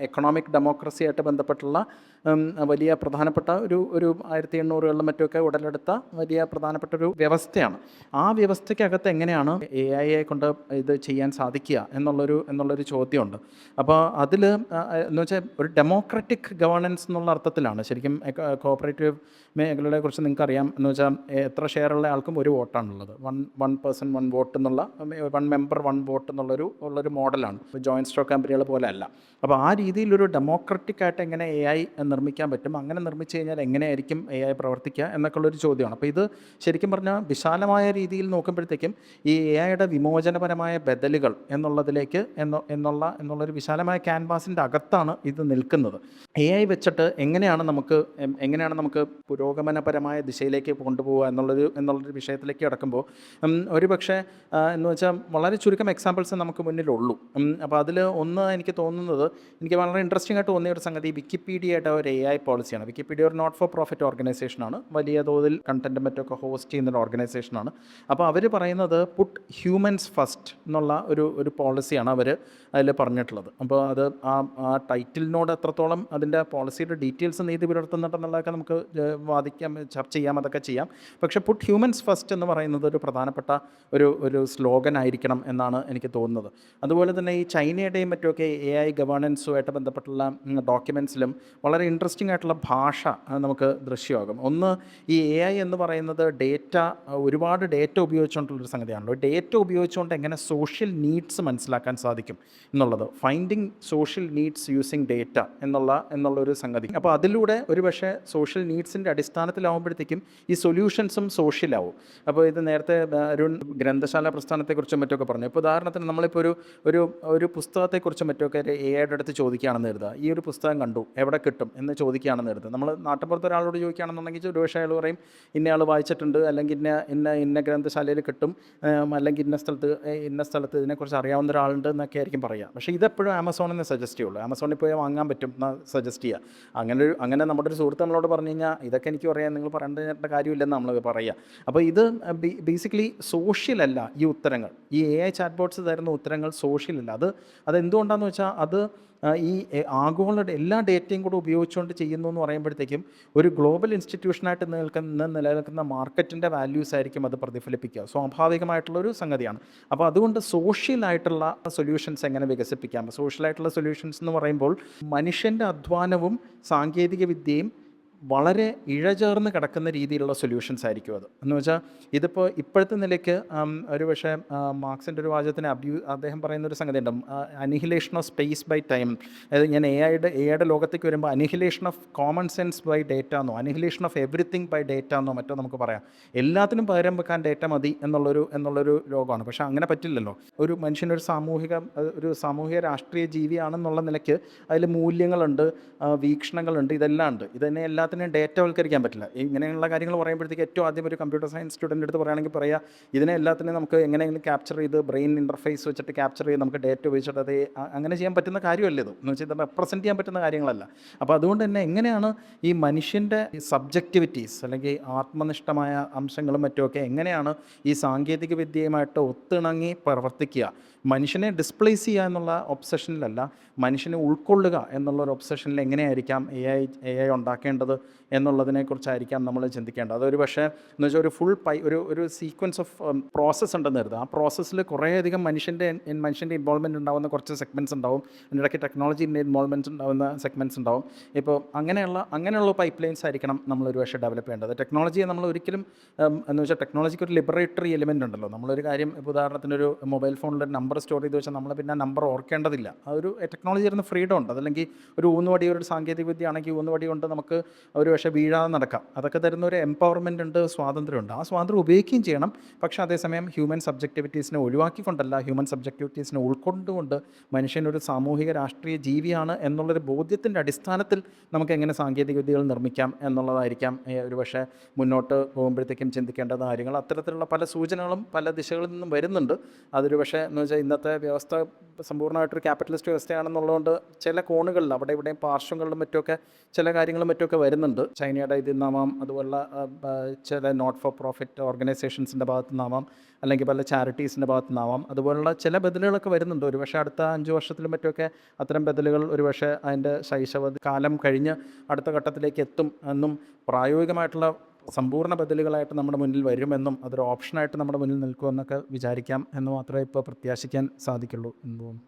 Speaker 2: എക്കണോമിക് ഡെമോക്രസി ആയിട്ട് ബന്ധപ്പെട്ടുള്ള വലിയ പ്രധാനപ്പെട്ട ഒരു 1800-കളിലും മറ്റുമൊക്കെ ഉടലെടുത്ത വലിയ പ്രധാനപ്പെട്ട ഒരു വ്യവസ്ഥയാണ്. ആ വ്യവസ്ഥയ്ക്കകത്ത് എങ്ങനെയാണ് AIയെ കൊണ്ട് ഇത് ചെയ്യാൻ സാധിക്കുക എന്നുള്ളൊരു ചോദ്യമുണ്ട്. അപ്പോൾ അതിൽ എന്ന് വെച്ചാൽ ഒരു ഡെമോക്രാറ്റിക് ഗവേണൻസ് എന്നുള്ള അർത്ഥത്തിലാണ് ശരിക്കും കോപ്പറേറ്റീവ് മേഖലയെ കുറിച്ച് നിങ്ങൾക്കറിയാം. എന്ന് വെച്ചാൽ എത്ര ഷെയറുള്ള ആൾക്കും ഒരു വോട്ടാണുള്ളത്. വൺ പേഴ്സൺ വൺ വോട്ട് എന്നുള്ള, 1 മെമ്പർ 1 വോട്ട് ഉള്ളൊരു മോഡലാണ്. ജോയിൻറ്റ് സ്റ്റോക്ക് കമ്പനികൾ പോലെ അല്ല. അപ്പോൾ ആ രീതിയിലൊരു ഡെമോക്രാറ്റിക് ആയിട്ട് എങ്ങനെ AI നിർമ്മിക്കാൻ പറ്റും, അങ്ങനെ നിർമ്മിച്ചു കഴിഞ്ഞാൽ എങ്ങനെയായിരിക്കും AI പ്രവർത്തിക്കുക എന്നൊക്കെ ഉള്ളൊരു ചോദ്യമാണ്. അപ്പോൾ ഇത് ശരിക്കും പറഞ്ഞാൽ വിശാലമായ രീതിയിൽ നോക്കുമ്പോഴത്തേക്കും ഈ AIയുടെ വിമോചനപരമായ ബദലുകൾ എന്നുള്ളതിലേക്ക് എന്നുള്ളൊരു വിശാലമായ ക്യാൻവാസിൻ്റെ അകത്താണ് ഇത് നിൽക്കുന്നത്. AI വെച്ചിട്ട് എങ്ങനെയാണ് നമുക്ക് പുരോഗമനപരമായ ദിശയിലേക്ക് കൊണ്ടുപോകുക എന്നുള്ളൊരു വിഷയത്തിലേക്ക് കിടക്കുമ്പോൾ ഒരു പക്ഷേ എന്ന് വെച്ചാൽ വളരെ ചുരുക്കം എക്സാമ്പിൾസ് നമുക്ക് മുന്നിലുള്ളൂ. അപ്പോൾ അതിൽ ഒന്ന് എനിക്ക് തോന്നുന്നത്, എനിക്ക് വളരെ ഇൻട്രസ്റ്റിംഗ് ആയിട്ട് തോന്നിയ ഒരു സംഗതി വിക്കിപീഡിയയുടെ ഒരു AI പോളിസിയാണ്. വിക്കിപീഡിയ ഒരു നോട്ട് ഫോർ പ്രോഫിറ്റ് ഓർഗനൈസേഷനാണ്. വലിയ തോതിൽ കണ്ടൻറ്റും മറ്റൊക്കെ ഹോസ്റ്റ് ചെയ്യുന്നൊരു ഓർഗനൈസേഷനാണ്. അപ്പോൾ അവർ പറയുന്നത് പുട്ട് ഹ്യൂമൻസ് ഫസ്റ്റ് എന്നുള്ള ഒരു പോളിസിയാണ് അവർ അതിൽ പറഞ്ഞിട്ടുള്ളത്. അപ്പോൾ അത് ആ ടൈറ്റിലിനോട് എത്രത്തോളം അതിൻ്റെ പോളിസിയുടെ ഡീറ്റെയിൽസ് നീതി പുലർത്തുന്നുണ്ടെന്നുള്ളതൊക്കെ നമുക്ക് വാദിക്കാം, ചർച്ച ചെയ്യാം, അതൊക്കെ ചെയ്യാം. പക്ഷേ പുട്ട് ഹ്യൂമൻസ് ഫസ്റ്റ് എന്ന് പറയുന്നത് ഒരു പ്രധാനപ്പെട്ട ഒരു സ്ലോഗനായി ആയിരിക്കണം എന്നാണ് എനിക്ക് തോന്നുന്നത്. അതുപോലെ തന്നെ ഈ ചൈനയുടെയും മറ്റുമൊക്കെ AI ഗവേണൻസുമായിട്ട് ബന്ധപ്പെട്ടുള്ള ഡോക്യുമെൻറ്റ്സിലും വളരെ ഇൻട്രസ്റ്റിംഗ് ആയിട്ടുള്ള ഭാഷ നമുക്ക് ദൃശ്യമാകും. ഒന്ന്, ഈ AI എന്ന് പറയുന്നത് ഒരുപാട് ഡേറ്റ ഉപയോഗിച്ചുകൊണ്ടുള്ളൊരു സംഗതിയാണല്ലോ. ഡേറ്റ ഉപയോഗിച്ചുകൊണ്ട് എങ്ങനെ സോഷ്യൽ നീഡ്സ് മനസ്സിലാക്കാൻ സാധിക്കും എന്നുള്ളത്, finding social needs using data എന്നുള്ളൊരു സംഗതി. അപ്പോൾ അതിലൂടെ ഒരുപക്ഷെ സോഷ്യൽ നീഡ്സിൻ്റെ അടിസ്ഥാനത്തിലാവുമ്പോഴത്തേക്കും ഈ സൊല്യൂഷൻസും സോഷ്യലാവും. അപ്പോൾ ഇത് നേരത്തെ അരുൺ ഗ്രന്ഥശാല പ്രസ്ഥാനത്തെക്കുറിച്ചും മറ്റൊക്കെ പറഞ്ഞു. ഇപ്പോൾ ഉദാഹരണത്തിന് നമ്മളിപ്പോൾ ഒരു പുസ്തകത്തെക്കുറിച്ചും മറ്റൊക്കെ AI-യുടെ അടുത്ത് ചോദിക്കുകയാണെന്ന് കരുതുക, ഈ ഒരു പുസ്തകം കണ്ടു, എവിടെ കിട്ടും എന്ന് ചോദിക്കുകയാണെന്ന് കരുതുക. നമ്മൾ നാട്ടിൻപുറത്ത് ഒരാളോട് ചോദിക്കുകയാണെന്നുണ്ടെങ്കിൽ ഒരുപക്ഷെ അയാൾ പറയും ഇന്നയാൾ വായിച്ചിട്ടുണ്ട്, അല്ലെങ്കിൽ ഇന്ന ഗ്രന്ഥശാലയിൽ കിട്ടും, അല്ലെങ്കിൽ ഇന്ന സ്ഥലത്ത് ഇതിനെക്കുറിച്ച് അറിയാവുന്ന ഒരാളുണ്ട് എന്നൊക്കെ ആയിരിക്കും പറയുക. പക്ഷേ ഇതെപ്പോഴും ആമസോണിൽ നിന്ന് സജസ്റ്റ് ചെയ്യുള്ളൂ. ആമസോണിൽ പോയി വാങ്ങാൻ പറ്റും എന്ന് സജസ്റ്റ് ചെയ്യുക. അങ്ങനെ നമ്മുടെ ഒരു സുഹൃത്ത് നമ്മളോട് പറഞ്ഞു കഴിഞ്ഞാൽ ഇതൊക്കെ എനിക്ക് പറയാം, നിങ്ങൾ പറയേണ്ട കാര്യമില്ലെന്ന് നമ്മൾ പറയുക. അപ്പോൾ ഇത് ബേസിക്കലി സോഷ്യലല്ല ഈ ഉത്തരങ്ങൾ. ഈ AI ചാറ്റ് ബോട്ട്സ് തരുന്ന ഉത്തരങ്ങൾ സോഷ്യലല്ല. അതെന്തുകൊണ്ടാണെന്ന് വെച്ചാൽ അത് ഈ ആഗോള എല്ലാ ഡേറ്റയും കൂടെ ഉപയോഗിച്ചുകൊണ്ട് ചെയ്യുന്നു എന്ന് പറയുമ്പോഴത്തേക്കും ഒരു ഗ്ലോബൽ ഇൻസ്റ്റിറ്റ്യൂഷനായിട്ട് നിലനിൽക്കുന്ന മാർക്കറ്റിൻ്റെ വാല്യൂസ് ആയിരിക്കും അത് പ്രതിഫലിപ്പിക്കുക. സ്വാഭാവികമായിട്ടുള്ളൊരു സംഗതിയാണ്. അപ്പോൾ അതുകൊണ്ട് സോഷ്യലായിട്ടുള്ള സൊല്യൂഷൻസ് എങ്ങനെ വികസിപ്പിക്കാം? സോഷ്യലായിട്ടുള്ള സൊല്യൂഷൻസ് എന്ന് പറയുമ്പോൾ മനുഷ്യൻ്റെ അധ്വാനവും സാങ്കേതിക വിദ്യയും വളരെ ഇഴചേർന്ന് കിടക്കുന്ന രീതിയിലുള്ള സൊല്യൂഷൻസ് ആയിരിക്കും അത്. എന്ന് വെച്ചാൽ ഇതിപ്പോൾ ഇപ്പോഴത്തെ നിലയ്ക്ക് ഒരു പക്ഷേ മാർക്സിൻ്റെ ഒരു വാചകത്തിന് അദ്ദേഹം പറയുന്നൊരു സംഗതി ഉണ്ട്, annihilation of space by time. അതായത് ഞാൻ എയുടെ ലോകത്തേക്ക് വരുമ്പോൾ annihilation of common sense by data എന്നോ annihilation of everything by data എന്നോ മറ്റോ നമുക്ക് പറയാം. എല്ലാത്തിനും പകരം വെക്കാൻ ഡേറ്റ മതി എന്നുള്ളൊരു ലോകമാണ്. പക്ഷേ അങ്ങനെ പറ്റില്ലല്ലോ. ഒരു മനുഷ്യനൊരു സാമൂഹിക രാഷ്ട്രീയ ജീവിയാണെന്നുള്ള നിലയ്ക്ക് അതിൽ മൂല്യങ്ങളുണ്ട്, വീക്ഷണങ്ങളുണ്ട്, ഇതെല്ലാം ഉണ്ട്. ഇതന്നെ എല്ലാത്തിനും ഡേറ്റവൽക്കരിക്കാൻ പറ്റില്ല. ഇങ്ങനെയുള്ള കാര്യങ്ങൾ പറയുമ്പോഴത്തേക്ക് ഏറ്റവും ആദ്യം ഒരു കമ്പ്യൂട്ടർ സയൻസ് സ്റ്റുഡൻ്റ് അടുത്ത് പറയുകയാണെങ്കിൽ പറയാം, ഇതിനെ എല്ലാത്തിനും നമുക്ക് എങ്ങനെയെങ്കിലും ക്യാപ്ചർ ചെയ്ത് ബ്രെയിൻ ഇൻ്റർഫേസ് വെച്ചിട്ട് ക്യാപ്ചർ ചെയ്ത് നമുക്ക് ഡേറ്റ ഉപയോഗിച്ചിട്ട് അത് അങ്ങനെ ചെയ്യാൻ പറ്റുന്ന കാര്യമല്ല ഇത്. എന്ന് വെച്ചാൽ ഇത് റെപ്രസെൻറ്റ് ചെയ്യാൻ പറ്റുന്ന കാര്യങ്ങളല്ല. അപ്പോൾ അതുകൊണ്ട് തന്നെ എങ്ങനെയാണ് ഈ മനുഷ്യൻ്റെ സബ്ജക്റ്റിവിറ്റീസ് അല്ലെങ്കിൽ ആത്മനിഷ്ഠമായ അംശങ്ങളും മറ്റുമൊക്കെ എങ്ങനെയാണ് ഈ സാങ്കേതിക വിദ്യയുമായിട്ട് ഒത്തിണങ്ങി പ്രവർത്തിക്കുക? മനുഷ്യനെ ഡിസ്പ്ലേസ് ചെയ്യുക എന്നുള്ള ഒബ്സഷനിലല്ല, മനുഷ്യനെ ഉൾക്കൊള്ളുക എന്നുള്ളൊരു ഒബ്സഷനിൽ എങ്ങനെയായിരിക്കാം AI ഉണ്ടാക്കേണ്ടത് എന്നുള്ളതിനെക്കുറിച്ചായിരിക്കാം നമ്മൾ ചിന്തിക്കേണ്ടത്. അതൊരു പക്ഷേ എന്ന് വെച്ചാൽ ഒരു സീക്വൻസ് ഓഫ് പ്രോസസ്സ് ഉണ്ടെന്ന് കരുതുക. ആ പ്രോസസ്സിൽ കുറേയധികം മനുഷ്യൻ്റെ ഇൻവോൾവ്മെൻറ്റ് ഉണ്ടാകുന്ന കുറച്ച് സെഗ്മെൻറ്റ്സ് ഉണ്ടാവും, അതിനിടയ്ക്ക് ടെക്നോളജീൻ്റെ ഇൻവോൾവ്മെൻറ്റ് ഉണ്ടാകുന്ന സെഗ്മെൻറ്റ്സ് ഉണ്ടാവും. ഇപ്പോൾ അങ്ങനെയുള്ള പൈപ്പ് ലൈൻസ് ആയിരിക്കണം നമ്മളൊരു പക്ഷേ ഡെവലപ്പ് ചെയ്യേണ്ടത്. ടെക്നോളജിയെ നമ്മൾ ഒരിക്കലും എന്ന് വെച്ചാൽ ടെക്നോളജിക്ക് ഒരു ലിബറേറ്ററി എലിമെൻ്റ് ഉണ്ടല്ലോ. നമ്മളൊരു കാര്യം ഇപ്പോൾ ഉദാഹരണത്തിനൊരു മൊബൈൽ ഫോണിലൊരു നമ്പർ സ്റ്റോർ ചെയ്ത് വെച്ചാൽ നമ്മൾ പിന്നെ നമ്പർ ഓർക്കേണ്ടതില്ല. അതൊരു ടെക്നോളജി തരുന്ന ഫ്രീഡം ഉണ്ട്. അതല്ലെങ്കിൽ ഒരു ഊന്നുവടി, ഒരു സാങ്കേതിക വിദ്യ ആണെങ്കിൽ ഊന്നുവടി കൊണ്ട് നമുക്ക് ഒരു പക്ഷേ വീഴാതെ നടക്കാം. അതൊക്കെ തരുന്ന ഒരു എംപവർമെൻ്റ് ഉണ്ട്, സ്വാതന്ത്ര്യമുണ്ട്. ആ സ്വാതന്ത്ര്യം ഉപയോഗിക്കുകയും ചെയ്യണം. പക്ഷേ അതേസമയം ഹ്യൂമൻ സബ്ജക്റ്റിവിറ്റീസിനെ ഒഴിവാക്കിക്കൊണ്ടല്ല, ഹ്യൂമൻ സബ്ജക്റ്റിവിറ്റീസിനെ ഉൾക്കൊണ്ടുകൊണ്ട് മനുഷ്യനൊരു സാമൂഹിക രാഷ്ട്രീയ ജീവിയാണ് എന്നുള്ളൊരു ബോധ്യത്തിൻ്റെ അടിസ്ഥാനത്തിൽ നമുക്ക് എങ്ങനെ സാങ്കേതിക വിദ്യകൾ നിർമ്മിക്കാം എന്നുള്ളതായിരിക്കാം ഒരു പക്ഷേ മുന്നോട്ട് പോകുമ്പോഴത്തേക്കും ചിന്തിക്കേണ്ട കാര്യങ്ങൾ. അത്തരത്തിലുള്ള പല സൂചനകളും പല ദിശകളിൽ നിന്നും വരുന്നുണ്ട്. അതൊരു പക്ഷേ എന്ന് വെച്ചാൽ ഇന്നത്തെ വ്യവസ്ഥ സമ്പൂർണ്ണമായിട്ടൊരു ക്യാപിറ്റലിസ്റ്റ് വ്യവസ്ഥയാണെന്നുള്ളതുകൊണ്ട് ചില കോണുകളിൽ അവിടെ ഇവിടെയും പാർശ്വങ്ങളിലും മറ്റുമൊക്കെ ചില കാര്യങ്ങളും മറ്റുമൊക്കെ വരുന്നുണ്ട്. ചൈനയുടെ ഇതിൽ നിന്നാവാം, അതുപോലുള്ള ചില നോട്ട് ഫോർ പ്രോഫിറ്റ് ഓർഗനൈസേഷൻസിൻ്റെ ഭാഗത്തു നിന്നാവാം, അല്ലെങ്കിൽ പല ചാരിറ്റീസിൻ്റെ ഭാഗത്തു നിന്നാവാം. അതുപോലുള്ള ചില ബദലുകളൊക്കെ വരുന്നുണ്ട്. ഒരു പക്ഷേ അടുത്ത 5 വർഷത്തിലും മറ്റുമൊക്കെ അത്തരം ബദലുകൾ ഒരു പക്ഷേ അതിൻ്റെ ശൈശവ കാലം കഴിഞ്ഞ് അടുത്ത ഘട്ടത്തിലേക്ക് എത്തും എന്നും പ്രായോഗികമായിട്ടുള്ള സമ്പൂർണ്ണ ബദലുകളായിട്ട് നമ്മുടെ മുന്നിൽ വരുമെന്നും അതൊരു ഓപ്ഷനായിട്ട് നമ്മുടെ മുന്നിൽ നിൽക്കുമെന്നൊക്കെ വിചാരിക്കാം എന്ന് മാത്രമേ ഇപ്പോൾ പ്രത്യാശിക്കാൻ സാധിക്കുള്ളൂ എന്ന് തോന്നുന്നു.